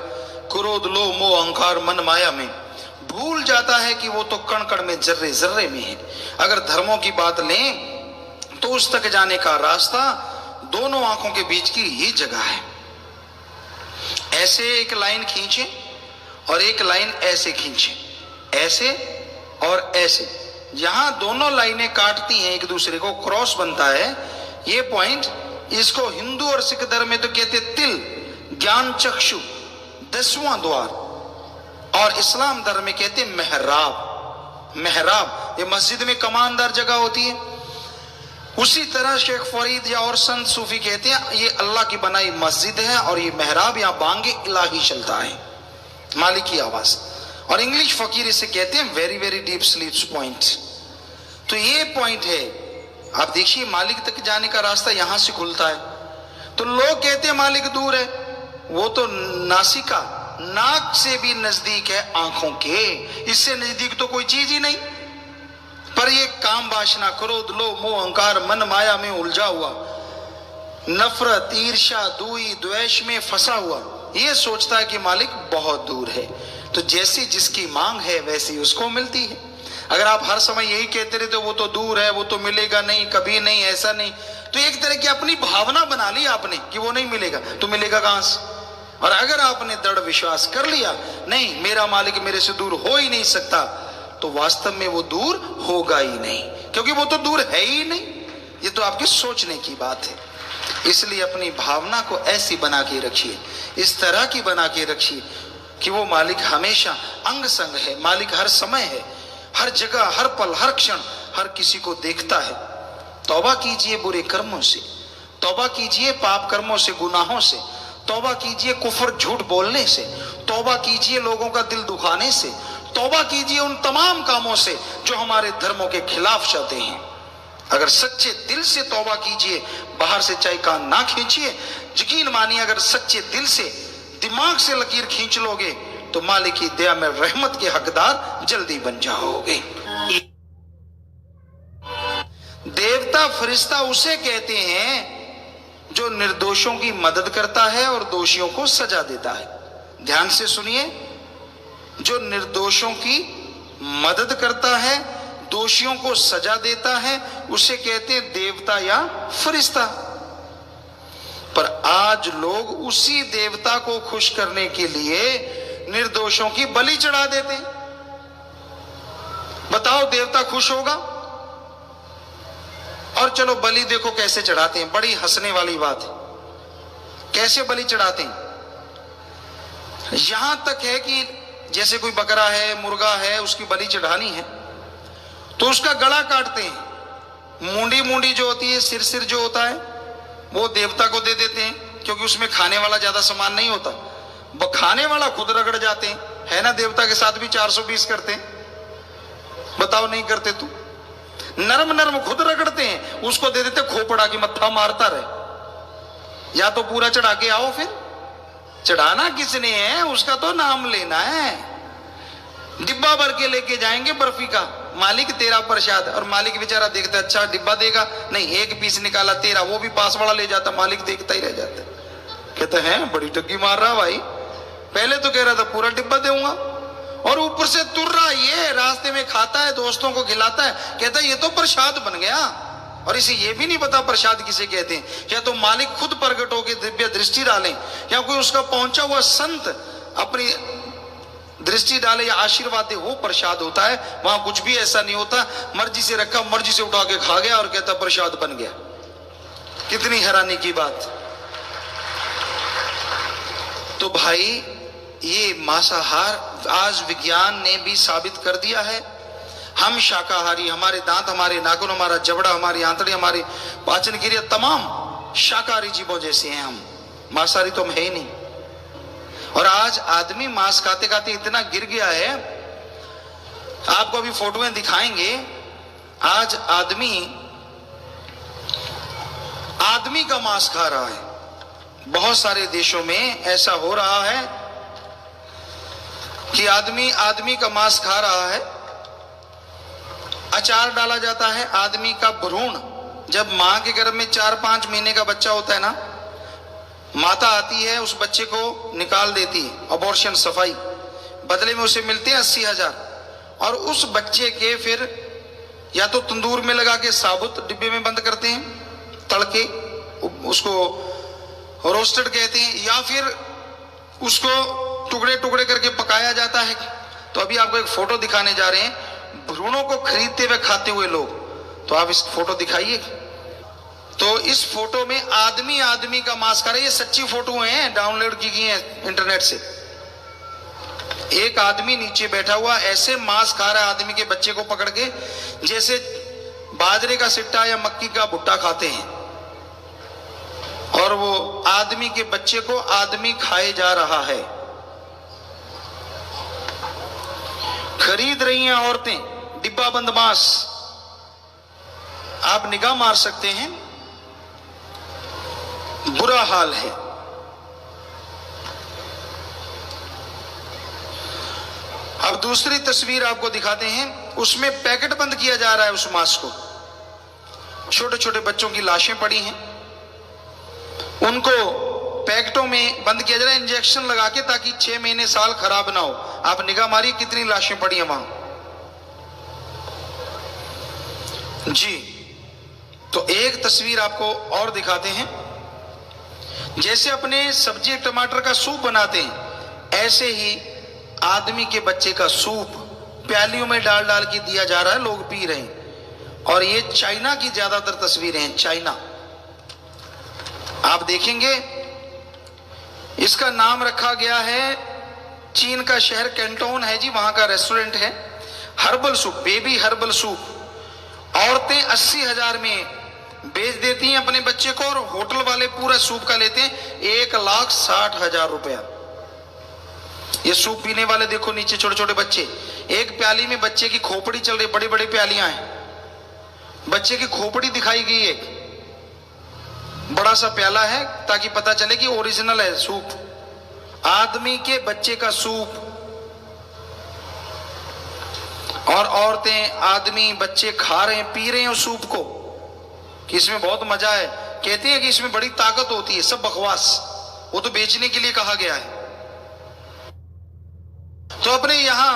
क्रोध लोभ मोह अहंकार मन माया में, भूल जाता है कि वो तो कण कण में, जर्रे जर्रे में है। अगर धर्मों की बात लें तो उस तक जाने का रास्ता दोनों आंखों के बीच की ही जगह है। ऐसे एक लाइन खींचे और एक लाइन ऐसे खींचे, ऐसे और ऐसे, जहां दोनों लाइनें काटती हैं एक दूसरे को, क्रॉस बनता है ये पॉइंट। इसको हिंदू और सिख धर्म में तो कहते तिल, ज्ञान चक्षु, 10वां द्वार, और इस्लाम धर्म में कहते मेहराब। मेहराब ये मस्जिद में कमानदार जगह होती है। उसी तरह शेख फरीद या और संत सूफी कहते हैं ये अल्लाह की बनाई मस्जिद है, और ये मेहराब यहाँ बांगे इलाही चलता है, मालिक की आवाज। और इंग्लिश फकीर इसे कहते हैं वेरी वेरी डीप स्लीप्स पॉइंट। तो ये पॉइंट है। आप देखिए मालिक तक जाने का रास्ता यहां से खुलता है। तो लोग कहते हैं मालिक दूर है, वो तो नासिका, नाक से भी नजदीक है आंखों के, इससे नजदीक तो कोई चीज ही नहीं। पर ये काम वासना, क्रोध, लोभ, मोह, अहंकार, मन माया में उलझा हुआ, नफरत, ईर्ष्या, दुई, द्वेष में फंसा हुआ, ये सोचता है कि मालिक बहुत दूर है। तो जैसी जिसकी मांग है वैसी उसको मिलती है। अगर आप हर समय यही कहते रहते वो तो दूर है, वो तो मिलेगा नहीं, कभी नहीं, ऐसा नहीं, तो एक तरह की अपनी भावना बना ली आपने कि वो नहीं मिलेगा, तो मिलेगा कहां से? और अगर आपने दृढ़ विश्वास कर लिया नहीं मेरा मालिक मेरे से दूर हो ही नहीं सकता, तो वास्तव में वो दूर होगा ही नहीं, क्योंकि वो तो दूर है ही नहीं। ये तो आपके सोचने की बात है। इसलिए अपनी भावना को ऐसी बना के रखिए, इस तरह की बना के रखिए कि वो मालिक हमेशा अंग संग है, मालिक हर समय है, हर जगह, हर पल, हर क्षण, हर किसी को देखता है। तौबा कीजिए बुरे कर्मों से, तौबा कीजिए पाप कर्मों से, गुनाहों से, तौबा कीजिए कुफ्र, झूठ बोलने से, तौबा कीजिए लोगों का दिल दुखाने से, तौबा कीजिए उन तमाम कामों से जो हमारे धर्मों के खिलाफ चलते हैं। अगर सच्चे दिल से तौबा कीजिए, बाहर से चाहे कान ना खींचिए, यकीन मानिए अगर सच्चे दिल से, दिमाग से लकीर खींच लोगे तो मालिक की दया में रहमत के हकदार जल्दी बन जाओगे। देवता फरिश्ता उसे कहते हैं जो निर्दोषों की मदद करता है और दोषियों को सजा देता है। ध्यान से सुनिए, जो निर्दोषों की मदद करता है, दोषियों को सजा देता है, उसे कहते हैं देवता या फरिश्ता। पर आज लोग उसी देवता को खुश करने के लिए निर्दोषों की बलि चढ़ा देते हैं। बताओ देवता खुश होगा? और चलो बलि देखो कैसे चढ़ाते हैं, बड़ी हंसने वाली बात है। कैसे बलि चढ़ाते हैं? यहां तक है कि जैसे कोई बकरा है, मुर्गा है, उसकी बलि चढ़ानी है तो उसका गला काटते हैं, मुंडी मुंडी जो होती है, सिर सिर जो होता है, वो देवता को दे देते हैं, क्योंकि उसमें खाने वाला ज्यादा सामान नहीं होता। खाने वाला खुद रगड़ जाते हैं, है ना? देवता के साथ भी 420 करते हैं, बताओ नहीं करते? तू नरम नरम खुद रगड़ते हैं, उसको दे देते खोपड़ा की मत्था मारता रहे। या तो पूरा चढ़ा के आओ, फिर चढ़ाना किसने है, उसका तो नाम लेना है। डिब्बा भर के लेके जाएंगे बर्फी का, मालिक तेरा प्रसाद, और मालिक बेचारा देखता अच्छा डिब्बा देगा नहीं, एक पीस निकाला तेरा, वो भी पास वाला ले जाता, मालिक देखता ही रह जाता। कहता है बड़ी टग्गी मार रहा भाई, पहले तो कह रहा था पूरा डिब्बा दूंगा, और ऊपर से तुर रहा, ये रास्ते में खाता है, दोस्तों को खिलाता है, कहता है ये तो प्रसाद बन गया। और इसे ये भी नहीं पता प्रसाद किसे कहते हैं। या तो मालिक खुद प्रकट होकर दिव्य दृष्टि डालें, या कोई उसका पहुंचा हुआ संत अपनी दृष्टि डाले या आशीर्वाद दे, वो प्रसाद होता है। वहां कुछ भी ऐसा नहीं होता, मर्जी से रखा, मर्जी से उठा के खा गया और कहता प्रसाद बन गया। कितनी हैरानी की बात। तो भाई ये मांसाहार आज विज्ञान ने भी साबित कर दिया है। हम शाकाहारी, हमारे दांत, हमारे नाखून, हमारा जबड़ा, हमारी आंतड़ी, हमारी पाचन क्रिया तमाम शाकाहारी जीवों जैसे हैं हम, मांसाहारी तो हम है ही नहीं। और आज आदमी मांस खाते खाते इतना गिर गया है, आपको अभी फोटोएं दिखाएंगे। आज आदमी का मांस खा रहा है। बहुत सारे देशों में ऐसा हो रहा है कि आदमी का मांस खा रहा है। अचार डाला जाता है। आदमी का भ्रूण जब मां के गर्भ में 4-5 महीने का बच्चा होता है ना, माता आती है, उस बच्चे को निकाल देती है, अबॉर्शन, सफाई, बदले में उसे मिलते हैं 80,000। और उस बच्चे के फिर या तो तंदूर में लगा के साबुत डिब्बे में बंद करते हैं, तड़के, उसको रोस्टेड कहते हैं, या फिर उसको टुकड़े टुकड़े करके पकाया जाता है। तो अभी आपको एक फोटो दिखाने जा रहे हैं, भ्रूणों को खरीदते हुए खाते हुए लोग। तो आप इस फोटो दिखाइए। तो इस फोटो में आदमी का मांस खा रहे। ये सच्ची फोटो हैं, डाउनलोड की गई हैं इंटरनेट से। एक आदमी नीचे बैठा हुआ ऐसे मांस खा रहा है आदमी के बच्चे को पकड़ के, जैसे बाजरे का सिट्टा या मक्की का भुट्टा खाते हैं। और वो आदमी के बच्चे को आदमी खाए जा रहा है। खरीद रही हैं औरतें डिब्बा बंद मांस। आप निगाह मार सकते हैं, बुरा हाल है। अब दूसरी तस्वीर आपको दिखाते हैं, उसमें पैकेट बंद किया जा रहा है उस मांस को। छोटे छोटे बच्चों की लाशें पड़ी हैं, उनको पैकेटों में बंद किया जा रहा है इंजेक्शन लगा के, ताकि 6 महीने साल खराब ना हो। आप निगाह मारिए कितनी लाशें पड़ी हैं वहां जी। तो एक तस्वीर आपको और दिखाते हैं, जैसे अपने सब्जी टमाटर का सूप बनाते हैं, ऐसे ही आदमी के बच्चे का सूप प्यालियों में डाल डाल के दिया जा रहा है, लोग पी रहे हैं। और ये चाइना की ज्यादातर तस्वीरें हैं, चाइना। आप देखेंगे इसका नाम रखा गया है, चीन का शहर कैंटोन है जी, वहां का रेस्टोरेंट है। Herbal soup, baby herbal soup औरतें 80,000 में बेच देती हैं अपने बच्चे को, और होटल वाले पूरा सूप का लेते हैं 1,60,000 रुपया। ये सूप पीने वाले देखो नीचे छोटे छोटे बच्चे, एक प्याली में बच्चे की खोपड़ी चल रही, बड़ी बड़ी प्यालियां हैं, बच्चे की खोपड़ी दिखाई गई, एक बड़ा सा प्याला है, ताकि पता चले कि ओरिजिनल है सूप। आदमी के बच्चे का सूप, और औरतें आदमी बच्चे खा रहे हैं, पी रहे हैं उस सूप को, कि इसमें बहुत मजा है। कहते हैं कि इसमें बड़ी ताकत होती है, सब बकवास, वो तो बेचने के लिए कहा गया है। तो अपने यहां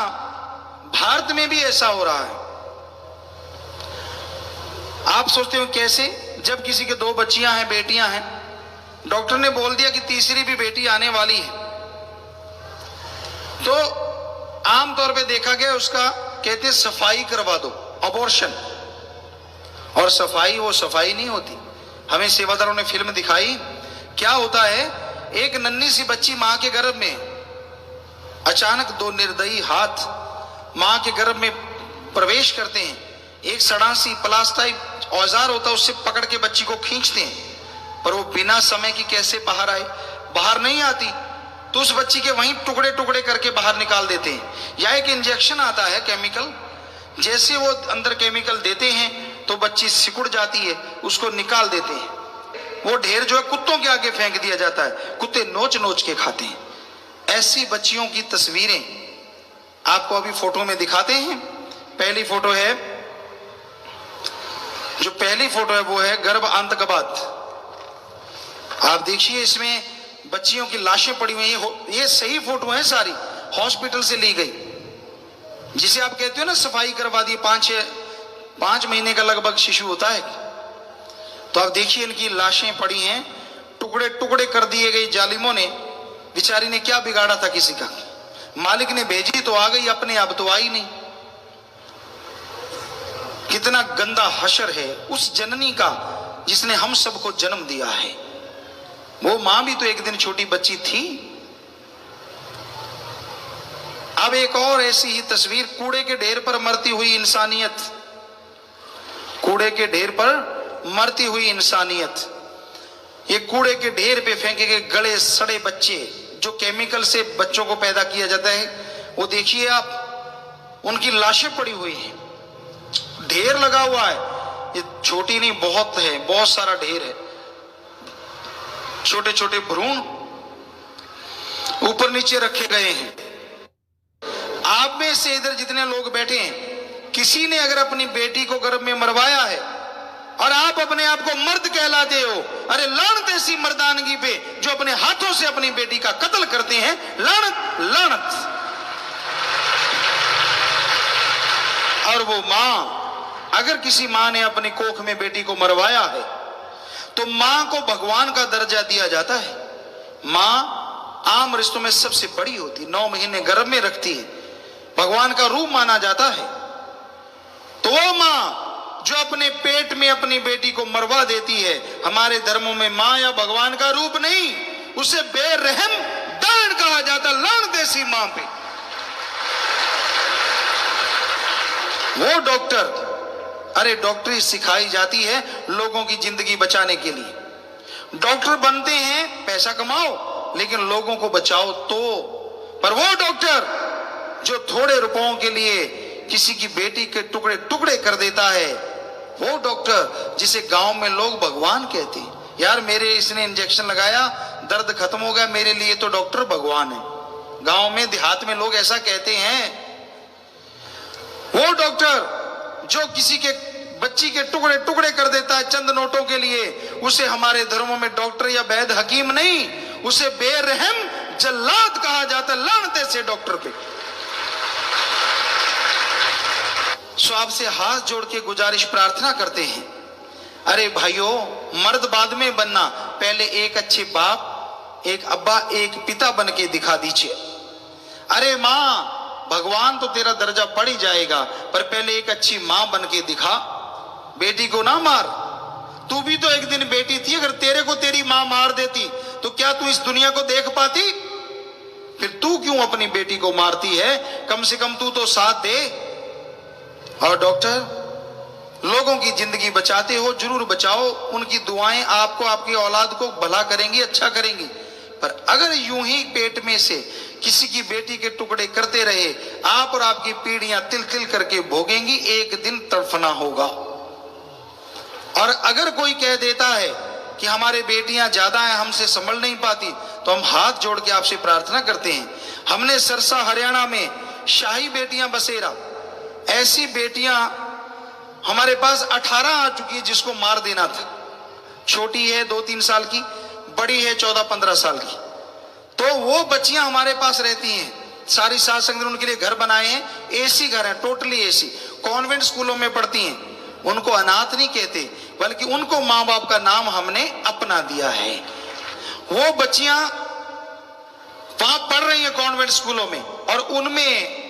भारत में भी ऐसा हो रहा है। आप सोचते हो कैसे? जब किसी के 2 बच्चियां हैं, बेटियां हैं, डॉक्टर ने बोल दिया कि तीसरी भी बेटी आने वाली है, तो आमतौर पे देखा गया उसका कहते हैं सफाई करवा दो, अबॉर्शन। और सफाई वो सफाई नहीं होती। हमें सेवादारों ने फिल्म दिखाई, क्या होता है, एक नन्ही सी बच्ची मां के गर्भ में, अचानक 2 निर्दयी हाथ मां के गर्भ में प्रवेश करते हैं, एक सड़ा सी प्लास्टिक औजार होता है, उससे पकड़ के बच्ची को खींचते हैं, पर वो बिना समय की कैसे बाहर आए, बाहर नहीं आती, तो उस बच्ची के वहीं टुकड़े टुकड़े करके बाहर निकाल देते हैं। या एक इंजेक्शन आता है केमिकल, जैसे वो अंदर केमिकल देते हैं तो बच्ची सिकुड़ जाती है, उसको निकाल देते हैं। वो ढेर जो है कुत्तों के आगे फेंक दिया जाता है, कुत्ते नोच नोच के खाते हैं। ऐसी बच्चियों की तस्वीरें आपको अभी फोटो में दिखाते हैं। पहली फोटो है, जो पहली फोटो है वो है गर्भ अंत के बाद। आप देखिए इसमें बच्चियों की लाशें पड़ी हुई हैं, ये सही फोटो है, सारी हॉस्पिटल से ली गई, जिसे आप कहते हो ना सफाई करवा दी। 5 महीने का लगभग शिशु होता है। तो आप देखिए इनकी लाशें पड़ी हैं, टुकड़े टुकड़े कर दिए गए जालिमों ने। बेचारी ने क्या बिगाड़ा था किसी का, मालिक ने भेजी तो आ गई, अपने आप तो आई नहीं। कितना गंदा हशर है उस जननी का जिसने हम सबको जन्म दिया है। वो मां भी तो एक दिन छोटी बच्ची थी। अब एक और ऐसी ही तस्वीर, कूड़े के ढेर पर मरती हुई इंसानियत, कूड़े के ढेर पर मरती हुई इंसानियत। ये कूड़े के ढेर पे फेंके गए गले सड़े बच्चे, जो केमिकल से बच्चों को पैदा किया जाता है, वो देखिए आप, उनकी लाशें पड़ी हुई हैं, ढेर लगा हुआ है। ये छोटी नहीं, बहुत है, बहुत सारा ढेर है। छोटे छोटे भ्रूण ऊपर नीचे रखे गए हैं। आप में से इधर जितने लोग बैठे हैं, किसी ने अगर अपनी बेटी को गर्भ में मरवाया है और आप अपने आप को मर्द कहलाते हो, अरे लानत ऐसी मर्दानगी पे जो अपने हाथों से अपनी बेटी का कत्ल करते हैं, लानत लानत। और वो मां, अगर किसी मां ने अपनी कोख में बेटी को मरवाया है तो मां को भगवान का दर्जा दिया जाता है। मां आम रिश्तों में सबसे बड़ी होती, 9 महीने गर्भ में रखती है, भगवान का रूप माना जाता है। तो वो मां जो अपने पेट में अपनी बेटी को मरवा देती है, हमारे धर्मों में मां या भगवान का रूप नहीं, उसे बेरहम दान कहा जाता। लानत ऐसी मां पे। वो डॉक्टर, अरे डॉक्टरी सिखाई जाती है लोगों की जिंदगी बचाने के लिए। डॉक्टर बनते हैं पैसा कमाओ, लेकिन लोगों को बचाओ तो। पर वो डॉक्टर जो थोड़े रुपयों के लिए किसी की बेटी के टुकड़े टुकड़े कर देता है, वो डॉक्टर जिसे गांव में लोग भगवान कहते हैं, यार मेरे इसने इंजेक्शन लगाया, दर्द खत्म हो गया, मेरे लिए तो डॉक्टर भगवान है। गांव में देहात में लोग ऐसा कहते हैं। वो डॉक्टर जो किसी के बच्ची के टुकड़े टुकड़े कर देता है चंद नोटों के लिए, उसे हमारे धर्मों में डॉक्टर या वैद्य हकीम नहीं, उसे बेरहम जल्लाद कहा जाता है। लानते से डॉक्टर पे। सो आपसे हाथ जोड़ के गुजारिश प्रार्थना करते हैं, अरे भाइयों, मर्द बाद में बनना, पहले एक अच्छे बाप, एक अब्बा, एक पिता बन के दिखा दीजिए। अरे मां, भगवान तो तेरा दर्जा पड़ ही जाएगा, पर पहले एक अच्छी मां बन के दिखा। बेटी को ना मार, तू भी तो एक दिन बेटी थी। अगर तेरे को तेरी मां मार देती तो क्या तू इस दुनिया को देख पाती? फिर तू क्यों अपनी बेटी को मारती है? कम से कम तू तो साथ दे। और डॉक्टर, लोगों की जिंदगी बचाते हो, जरूर बचाओ। उनकी दुआएं आपको, आपकी औलाद को भला करेंगी, अच्छा करेंगी। पर अगर यूं ही पेट में से किसी की बेटी के टुकड़े करते रहे, आप और आपकी पीढ़ियां तिल तिल करके भोगेंगी, एक दिन तड़फना होगा। और अगर कोई कह देता है कि हमारे बेटियां ज्यादा हैं, हमसे संभल नहीं पाती, तो हम हाथ जोड़ के आपसे प्रार्थना करते हैं। हमने सरसा हरियाणा में शाही बेटियां बसेरा, ऐसी बेटियां हमारे पास 18 आ चुकी है जिसको मार देना था। छोटी है 2-3 साल की, बड़ी है 14-15 साल की। तो वो बच्चियां हमारे पास रहती हैं। सारी सात संगत ने उनके लिए घर बनाए हैं, एसी घर है, टोटली एसी। कॉन्वेंट स्कूलों में पढ़ती हैं। उनको अनाथ नहीं कहते, बल्कि उनको माँ बाप का नाम हमने अपना दिया है। वो बच्चियां वहां पढ़ रही हैं कॉन्वेंट स्कूलों में, और उनमें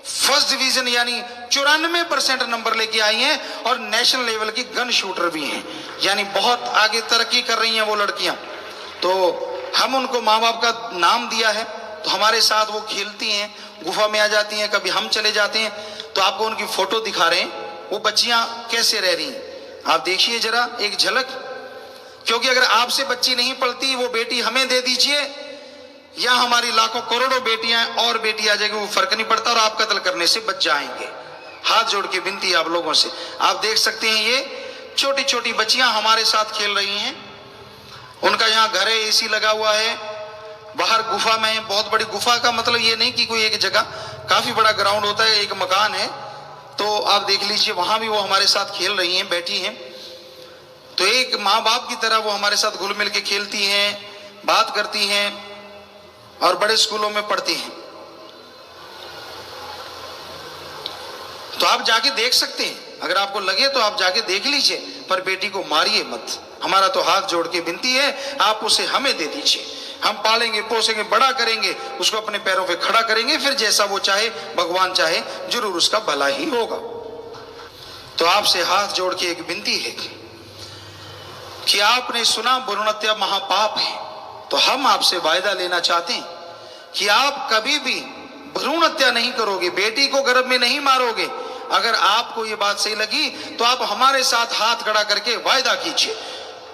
फर्स्ट डिवीजन यानी 94% नंबर लेके आई हैं, और नेशनल लेवल की गन शूटर भी हैं। यानी बहुत आगे तरक्की कर रही हैं वो लड़कियां। तो हम उनको माँ बाप का नाम दिया है, तो हमारे साथ वो खेलती हैं, गुफा में आ जाती हैं, कभी हम चले जाते हैं। तो आपको उनकी फोटो दिखा रहे हैं, वो बच्चियां कैसे रह रही हैं। आप देखिए जरा एक झलक। क्योंकि अगर आपसे बच्ची नहीं पलती, वो बेटी हमें दे दीजिए, या हमारी लाखों करोड़ों बेटियां और बेटी आ जाएगी, वो फर्क नहीं पड़ता, और आप कत्ल करने से बच जाएंगे। हाथ जोड़ के विनती है आप लोगों से। आप देख सकते हैं ये छोटी छोटी बच्चियां हमारे साथ खेल रही हैं। उनका यहाँ घर है, एसी लगा हुआ है, बाहर गुफा में है। बहुत बड़ी गुफा का मतलब ये नहीं कि कोई एक जगह, काफी बड़ा ग्राउंड होता है, एक मकान है। तो आप देख लीजिए, वहां भी वो हमारे साथ खेल रही हैं, बैठी हैं। तो एक माँ बाप की तरह वो हमारे साथ घुल मिल के खेलती हैं, बात करती हैं, और बड़े स्कूलों में पढ़ती हैं। तो आप जाके देख सकते हैं, अगर आपको लगे तो आप जाके देख लीजिए, पर बेटी को मारिए मत। हमारा तो हाथ जोड़ के विनती है, आप उसे हमें दे दीजिए। हम पालेंगे, पोसेंगे, बड़ा करेंगे, उसको अपने पैरों पे खड़ा करेंगे, फिर जैसा वो चाहे, भगवान चाहे, जरूर उसका भला ही होगा। तो आपसे हाथ जोड़ के एक विनती है कि आपने सुना भ्रूण हत्या महापाप है, तो हम आपसे वायदा लेना चाहते हैं कि आप कभी भी भ्रूण हत्या नहीं करोगे, बेटी को गर्भ में नहीं मारोगे। अगर आपको ये बात सही लगी तो आप हमारे साथ हाथ खड़ा करके वायदा कीजिए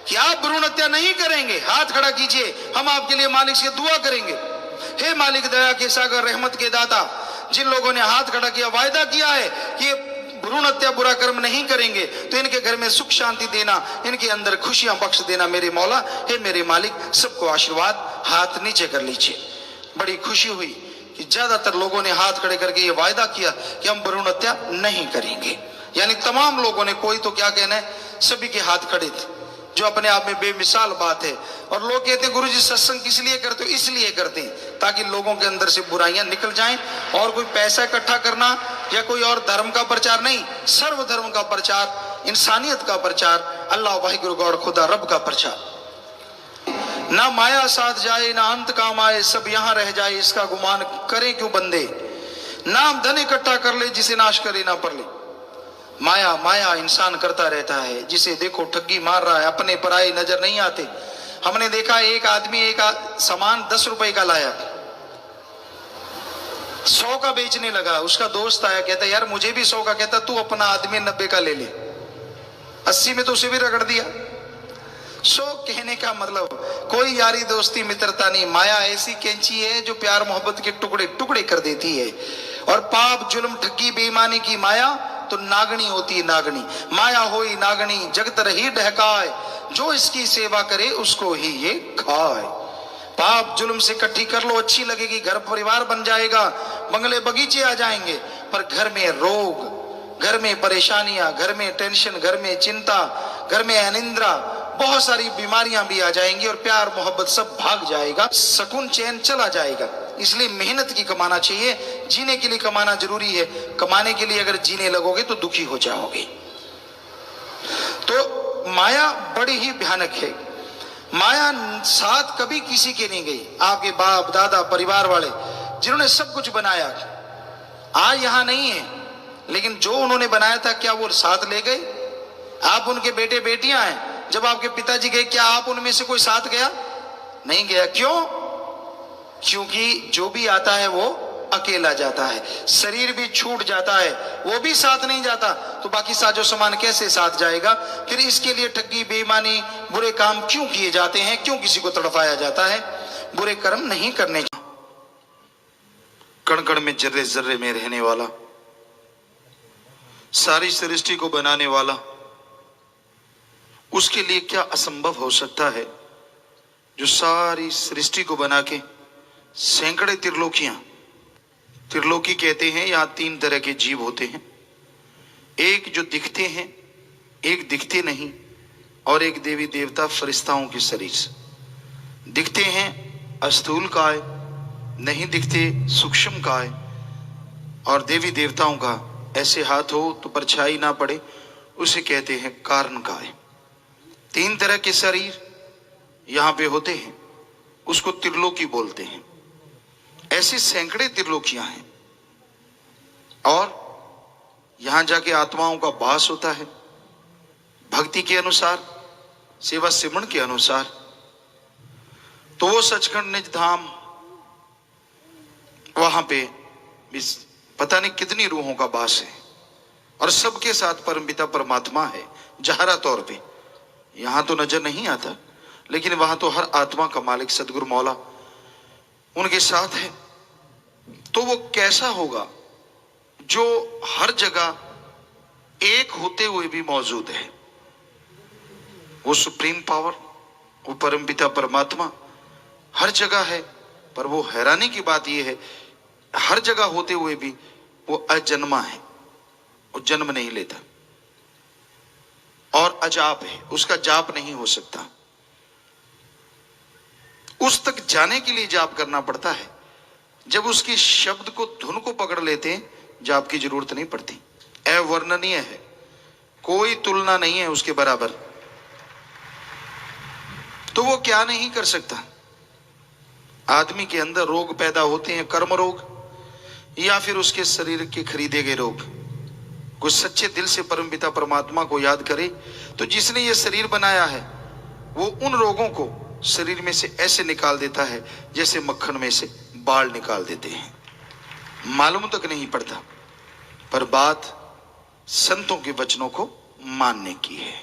कि आप भ्रूण हत्या नहीं करेंगे। हाथ खड़ा कीजिए, हम आपके लिए मालिक से दुआ करेंगे। हे मालिक, दया के सागर, रहमत के दाता, जिन लोगों ने हाथ खड़ा किया, वायदा किया है कि भ्रूण हत्या बुरा कर्म नहीं करेंगे, तो इनके घर में सुख शांति देना, इनके अंदर खुशियां बख्श देना मेरे मौला। हे मेरे मालिक, सबको आशीर्वाद। हाथ नीचे कर लीजिए। बड़ी खुशी हुई कि ज्यादातर लोगों ने हाथ खड़े करके ये वायदा किया कि हम भ्रूण हत्या नहीं करेंगे। यानी तमाम लोगों ने, कोई तो क्या कहना है, सभी के हाथ खड़े थे, जो अपने आप में बेमिसाल बात है। और लोग कहते हैं गुरुजी सत्संग किस लिए करते हो? इसलिए करते हैं ताकि लोगों के अंदर से बुराइयां निकल जाएं। और कोई पैसा इकट्ठा करना या कोई और धर्म का प्रचार नहीं, सर्व धर्म का प्रचार, इंसानियत का प्रचार, अल्लाह वाहिगुरु गौर खुदा रब का प्रचार। ना माया साथ जाए, ना अंत काम आए, सब यहाँ रह जाए, इसका गुमान करें क्यों बंदे। नाम धन इकट्ठा कर ले, जिसे नाश करे ना पर ले। माया माया इंसान करता रहता है, जिसे देखो ठगी मार रहा है, अपने पराये नजर नहीं आते। हमने देखा एक आदमी एक सामान 10 रुपए का लाया, 100 का बेचने लगा। उसका दोस्त आया, कहता यार मुझे भी 100 का। कहता तू अपना आदमी 90 का ले ले। 80 में तो उसे भी रगड़ दिया। 100 कहने का मतलब कोई यारी दोस्ती मित्रता नहीं। माया ऐसी कैंची है जो प्यार मोहब्बत के टुकड़े टुकड़े कर देती है। और पाप जुल्म ठगी बेईमानी की माया तो नागणी होती है नागणी। माया होई नागणी जगत रही ढहकाए, जो इसकी सेवा करे उसको ही ये खाए। पाप जुल्म से इकट्ठी कर लो, अच्छी लगेगी, घर परिवार बन जाएगा, बंगले बगीचे आ जाएंगे। पर घर में रोग, घर में परेशानियां, घर में टेंशन, घर में चिंता, घर में अनिद्रा, बहुत सारी बीमारियां भी आ जाएंगी और प्यार मोहब्बत सब भाग जाएगा, सुकून चैन चला जाएगा। इसलिए मेहनत की कमाना चाहिए। जीने के लिए कमाना जरूरी है। कमाने के लिए अगर जीने लगोगे तो दुखी हो जाओगे। तो माया बड़ी ही भयानक है। माया साथ कभी किसी के नहीं गई। आपके बाप दादा परिवार वाले जिन्होंने सब कुछ बनाया आज यहां नहीं है, लेकिन जो उन्होंने बनाया था क्या वो साथ ले गए? आप उनके बेटे बेटियां हैं। जब आपके पिताजी गए क्या आप उनमें से कोई साथ गया? नहीं गया। क्यों? क्योंकि जो भी आता है वो अकेला जाता है। शरीर भी छूट जाता है, वो भी साथ नहीं जाता, तो बाकी साजो सामान कैसे साथ जाएगा? फिर इसके लिए ठगी बेईमानी बुरे काम क्यों किए जाते हैं? क्यों किसी को तड़पाया जाता है? बुरे कर्म नहीं करने चाहिए। कण कण में जर्रे जर्रे में रहने वाला, सारी सृष्टि को बनाने वाला, उसके लिए क्या असंभव हो सकता है? जो सारी सृष्टि को बना के सैकड़े त्रिलोकियां, त्रिलोकी कहते हैं, यहां 3 तरह के जीव होते हैं। एक जो दिखते हैं, एक दिखते नहीं, और एक देवी देवता फरिश्ताओं के शरीर। दिखते हैं स्थूल काय, नहीं दिखते सूक्ष्म काय, और देवी देवताओं का ऐसे हाथ हो तो परछाई ना पड़े, उसे कहते हैं कारण काय। 3 तरह के शरीर यहां पे होते हैं, उसको त्रिलोकी बोलते हैं। ऐसी सैकड़े त्रिलोकियां हैं, और यहां जाके आत्माओं का वास होता है भक्ति के अनुसार, सेवा सिमरन के अनुसार। तो वो सचखंड निज धाम, वहां पे पता नहीं कितनी रूहों का वास है, और सबके साथ परमपिता परमात्मा है जाहरा तौर पे। यहां तो नजर नहीं आता, लेकिन वहां तो हर आत्मा का मालिक सदगुरु मौला उनके साथ है। तो वो कैसा होगा जो हर जगह एक होते हुए भी मौजूद है? वो सुप्रीम पावर, वो परमपिता परमात्मा हर जगह है। पर वो हैरानी की बात यह है, हर जगह होते हुए भी वो अजन्मा है, वो जन्म नहीं लेता, और अजाप है, उसका जाप नहीं हो सकता। उस तक जाने के लिए जाप करना पड़ता है। जब उसकी शब्द को, धुन को पकड़ लेते हैं, जाप की जरूरत नहीं पड़ती। अवर्णनीय है, कोई तुलना नहीं है उसके बराबर। तो वो क्या नहीं कर सकता? आदमी के अंदर रोग पैदा होते हैं, कर्म रोग, या फिर उसके शरीर के खरीदे गए रोग। कुछ सच्चे दिल से परमपिता परमात्मा को याद करे तो जिसने ये शरीर बनाया है वो उन रोगों को शरीर में से ऐसे निकाल देता है जैसे मक्खन में से बाल निकाल देते हैं। मालूम तक नहीं पड़ता। पर बात संतों के वचनों को मानने की है।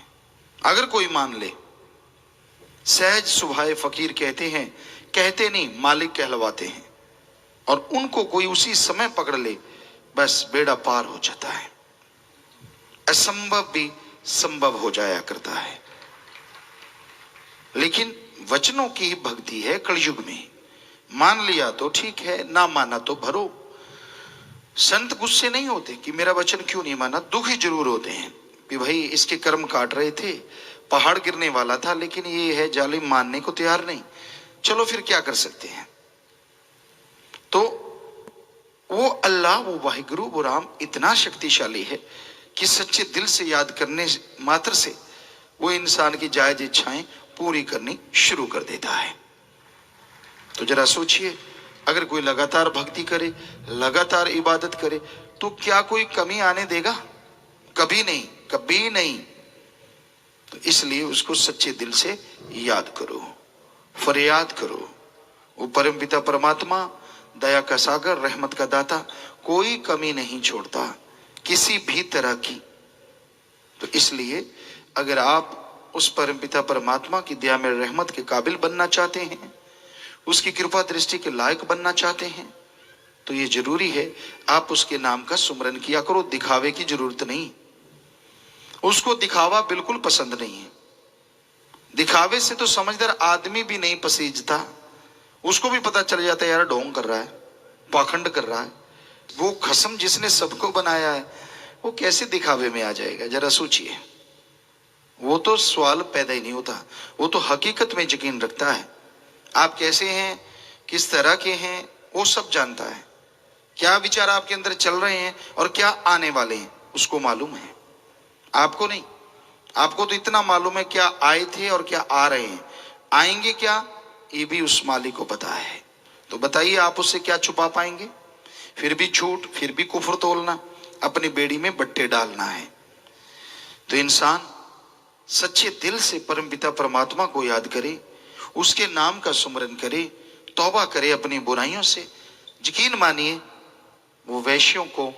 अगर कोई मान ले, सहज सुभाए फकीर कहते हैं, कहते नहीं मालिक कहलवाते हैं, और उनको कोई उसी समय पकड़ ले, बस बेड़ा पार हो जाता है। असंभव भी संभव हो जाया करता है। लेकिन वचनों की ही भक्ति है कलयुग में। मान लिया तो ठीक है, ना माना तो भरो। संत गुस्से नहीं होते कि मेरा वचन क्यों नहीं माना, दुखी जरूर होते हैं कि भाई इसके कर्म काट रहे थे, पहाड़ गिरने वाला था, लेकिन ये है जालिम, मानने को तैयार नहीं। चलो फिर क्या कर सकते हैं। तो वो अल्लाह, वो वाहिगुरु, वो राम इतना शक्तिशाली है कि सच्चे दिल से याद करने मात्र से वो इंसान की जायज इच्छाएं पूरी करनी शुरू कर देता है। तो जरा सोचिए, अगर कोई लगातार भक्ति करे, लगातार इबादत करे, तो क्या कोई कमी आने देगा? कभी नहीं, कभी नहीं। तो इसलिए उसको सच्चे दिल से याद करो, फरियाद करो। वो परमपिता परमात्मा दया का सागर, रहमत का दाता, कोई कमी नहीं छोड़ता किसी भी तरह की। तो इसलिए अगर आप उस परमपिता परमात्मा की दया में रहमत के काबिल बनना चाहते हैं, उसकी कृपा दृष्टि के लायक बनना चाहते हैं, तो ये जरूरी है आप उसके नाम का सुमरन किया करो। दिखावे की जरूरत नहीं, उसको दिखावा बिल्कुल पसंद नहीं है। दिखावे से तो समझदार आदमी भी नहीं पसीजता, उसको भी पता चल जाता है यार ढोंग कर रहा है, पाखंड कर रहा है। वो खसम जिसने सबको बनाया है वो कैसे दिखावे में आ जाएगा, जरा सोचिए। वो तो सवाल पैदा ही नहीं होता, वो तो हकीकत में यकीन रखता है। आप कैसे हैं, किस तरह के हैं, वो सब जानता है। क्या विचार आपके अंदर चल रहे हैं और क्या आने वाले हैं उसको मालूम है, आपको नहीं। आपको तो इतना मालूम है क्या आए थे और क्या आ रहे हैं, आएंगे क्या ये भी उस मालिक को पता है। तो बताइए आप उससे क्या छुपा पाएंगे। फिर भी झूठ, फिर भी कुफ्र तोलना, अपनी बेड़ी में बट्टे डालना है। तो इंसान सच्चे दिल से परमपिता परमात्मा को याद करे, उसके नाम का सुमरन करे, तौबा करे अपनी बुराइयों से। यकीन मानिए वो वैश्यों को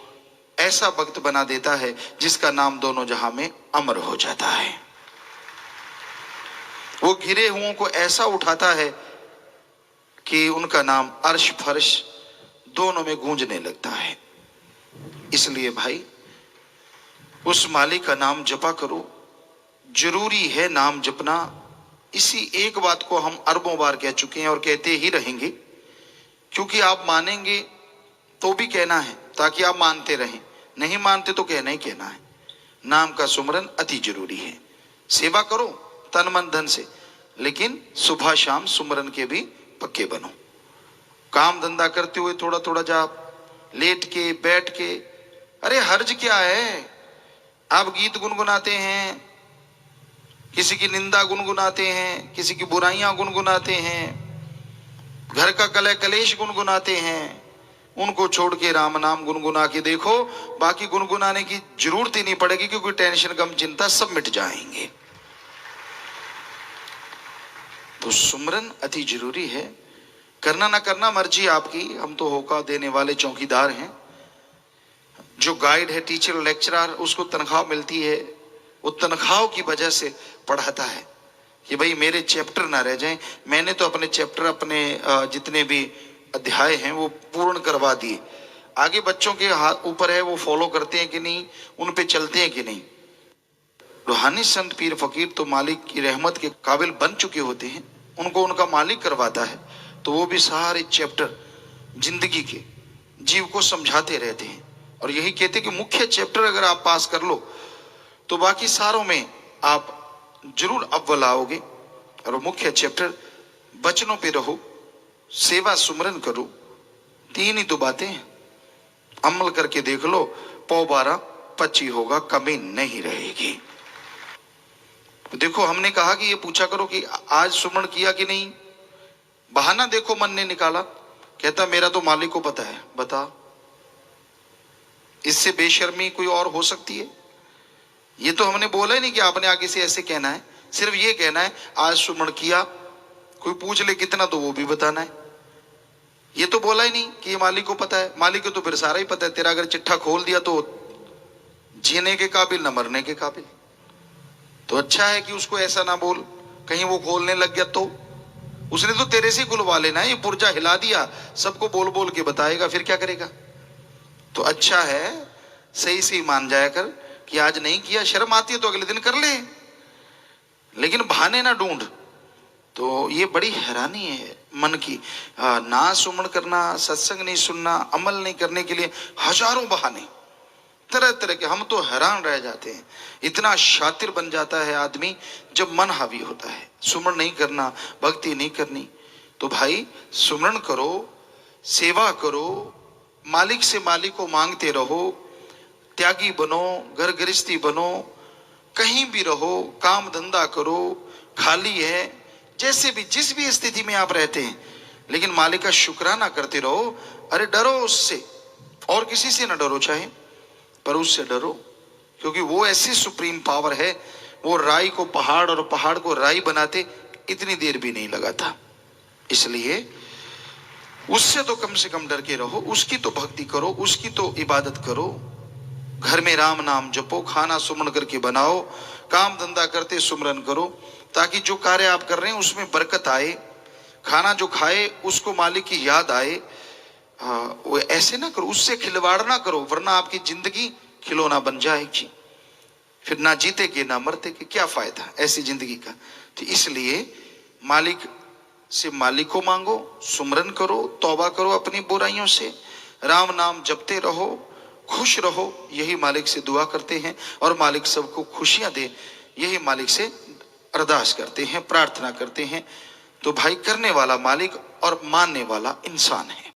ऐसा भक्त बना देता है जिसका नाम दोनों जहां में अमर हो जाता है। वो गिरे हुओं को ऐसा उठाता है कि उनका नाम अर्श फर्श दोनों में गूंजने लगता है। इसलिए भाई उस मालिक का नाम जपा करो। जरूरी है नाम जपना। इसी एक बात को हम अरबों बार कह चुके हैं और कहते ही रहेंगे, क्योंकि आप मानेंगे तो भी कहना है ताकि आप मानते रहें, नहीं मानते तो कहना ही कहना है। नाम का सुमरन अति जरूरी है। सेवा करो तन मन धन से, लेकिन सुबह शाम सुमरन के भी पक्के बनो। काम धंधा करते हुए थोड़ा थोड़ा जाप, लेट के बैठ के, अरे हर्ज क्या है। आप गीत गुनगुनाते हैं, किसी की निंदा गुनगुनाते हैं, किसी की बुराइयां गुनगुनाते हैं, घर का कलह कलेश गुनगुनाते हैं, उनको छोड़ के राम नाम गुनगुना के देखो, बाकी गुनगुनाने की जरूरत ही नहीं पड़ेगी, क्योंकि टेंशन गम चिंता सब मिट जाएंगे। तो सुमरन अति जरूरी है। करना ना करना मर्जी आपकी, हम तो होका देने वाले चौकीदार हैं। जो गाइड है, टीचर, लेक्चरर, उसको तनख्वाह मिलती है, वो तनख्वाह की वजह से पढ़ाता है कि भाई मेरे चैप्टर ना रह जाएं। मैंने तो अपने चैप्टर, अपने जितने भी अध्याय हैं वो पूर्ण करवा दिए। आगे बच्चों के हाथ ऊपर है, वो फॉलो करते हैं कि नहीं, उन पे चलते हैं कि नहीं। रूहानी संत पीर फकीर तो मालिक की रहमत के काबिल बन चुके होते हैं, उनको उनका मालिक करवाता है, तो वो भी सारे चैप्टर जिंदगी के जीव को समझाते रहते हैं। और यही कहते हैं कि मुख्य चैप्टर अगर आप पास कर लो तो बाकी सारों में आप जरूर अव्वल आओगे। और मुख्य चैप्टर बचनों पे रहो, सेवा सुमरन करो, तीन ही तो बातें हैं। अमल करके देख लो, 12-25 होगा, कमी नहीं रहेगी। देखो हमने कहा कि ये पूछा करो कि आज सुमरण किया कि नहीं। बहाना देखो मन ने निकाला, कहता मेरा तो मालिक को पता है। बता, इससे बेशर्मी कोई और हो सकती है? ये तो हमने बोला ही नहीं कि आपने आगे से ऐसे कहना है, सिर्फ ये कहना है आज सुमरण किया, कोई पूछ ले कितना तो वो भी बताना है। ये तो बोला ही नहीं कि ये मालिक को पता है। मालिक को तो फिर सारा ही पता है। तेरा अगर चिट्ठा खोल दिया तो जीने के काबिल न मरने के काबिल। तो अच्छा है कि उसको ऐसा ना बोल, कहीं वो खोलने लग गया तो उसने तो तेरे से खुलवा लेना है। ये पुर्जा हिला दिया, सबको बोल बोल के बताएगा, फिर क्या करेगा। तो अच्छा है सही से मान जाया कर कि आज नहीं किया, शर्म आती है तो अगले दिन कर ले, लेकिन बहाने ना ढूंढ। तो ये बड़ी हैरानी है मन की। ना सुमरण करना, सत्संग नहीं सुनना, अमल नहीं करने के लिए हजारों बहाने, तरह तरह के। हम तो हैरान रह जाते हैं। इतना शातिर बन जाता है आदमी जब मन हावी होता है। सुमरण नहीं करना, भक्ति नहीं करनी, तो भाई सुमरण करो, सेवा करो, मालिक से मालिक को मांगते रहो, त्यागी बनो, घर गृहस्थी बनो, कहीं भी रहो, काम धंधा करो, खाली है, जैसे भी जिस भी स्थिति में आप रहते हैं, लेकिन मालिक का शुक्राना करते रहो। अरे डरो उससे, और किसी से ना डरो चाहे, पर उससे डरो, क्योंकि वो ऐसी सुप्रीम पावर है। वो राई को पहाड़ और पहाड़ को राई बनाते इतनी देर भी नहीं लगा था। इसलिए उससे तो कम से कम डर के रहो, उसकी तो भक्ति करो, उसकी तो इबादत करो। घर में राम नाम जपो, खाना सुमरण करके बनाओ, काम धंधा करते सुमरन करो, ताकि जो कार्य आप कर रहे हैं उसमें बरकत आए। खाना जो खाए उसको मालिक की याद आए। वो ऐसे ना करो, उससे खिलवाड़ ना करो, वरना आपकी जिंदगी खिलौना बन जाएगी, फिर ना जीतेगे ना मरते के, क्या फायदा ऐसी जिंदगी का। तो इसलिए मालिक से मालिक को मांगो, सुमरन करो, तौबा करो अपनी बुराइयों से, राम नाम जपते रहो, खुश रहो, यही मालिक से दुआ करते हैं। और मालिक सबको खुशियां दे, यही मालिक से अरदास करते हैं, प्रार्थना करते हैं। तो भाई करने वाला मालिक और मानने वाला इंसान है।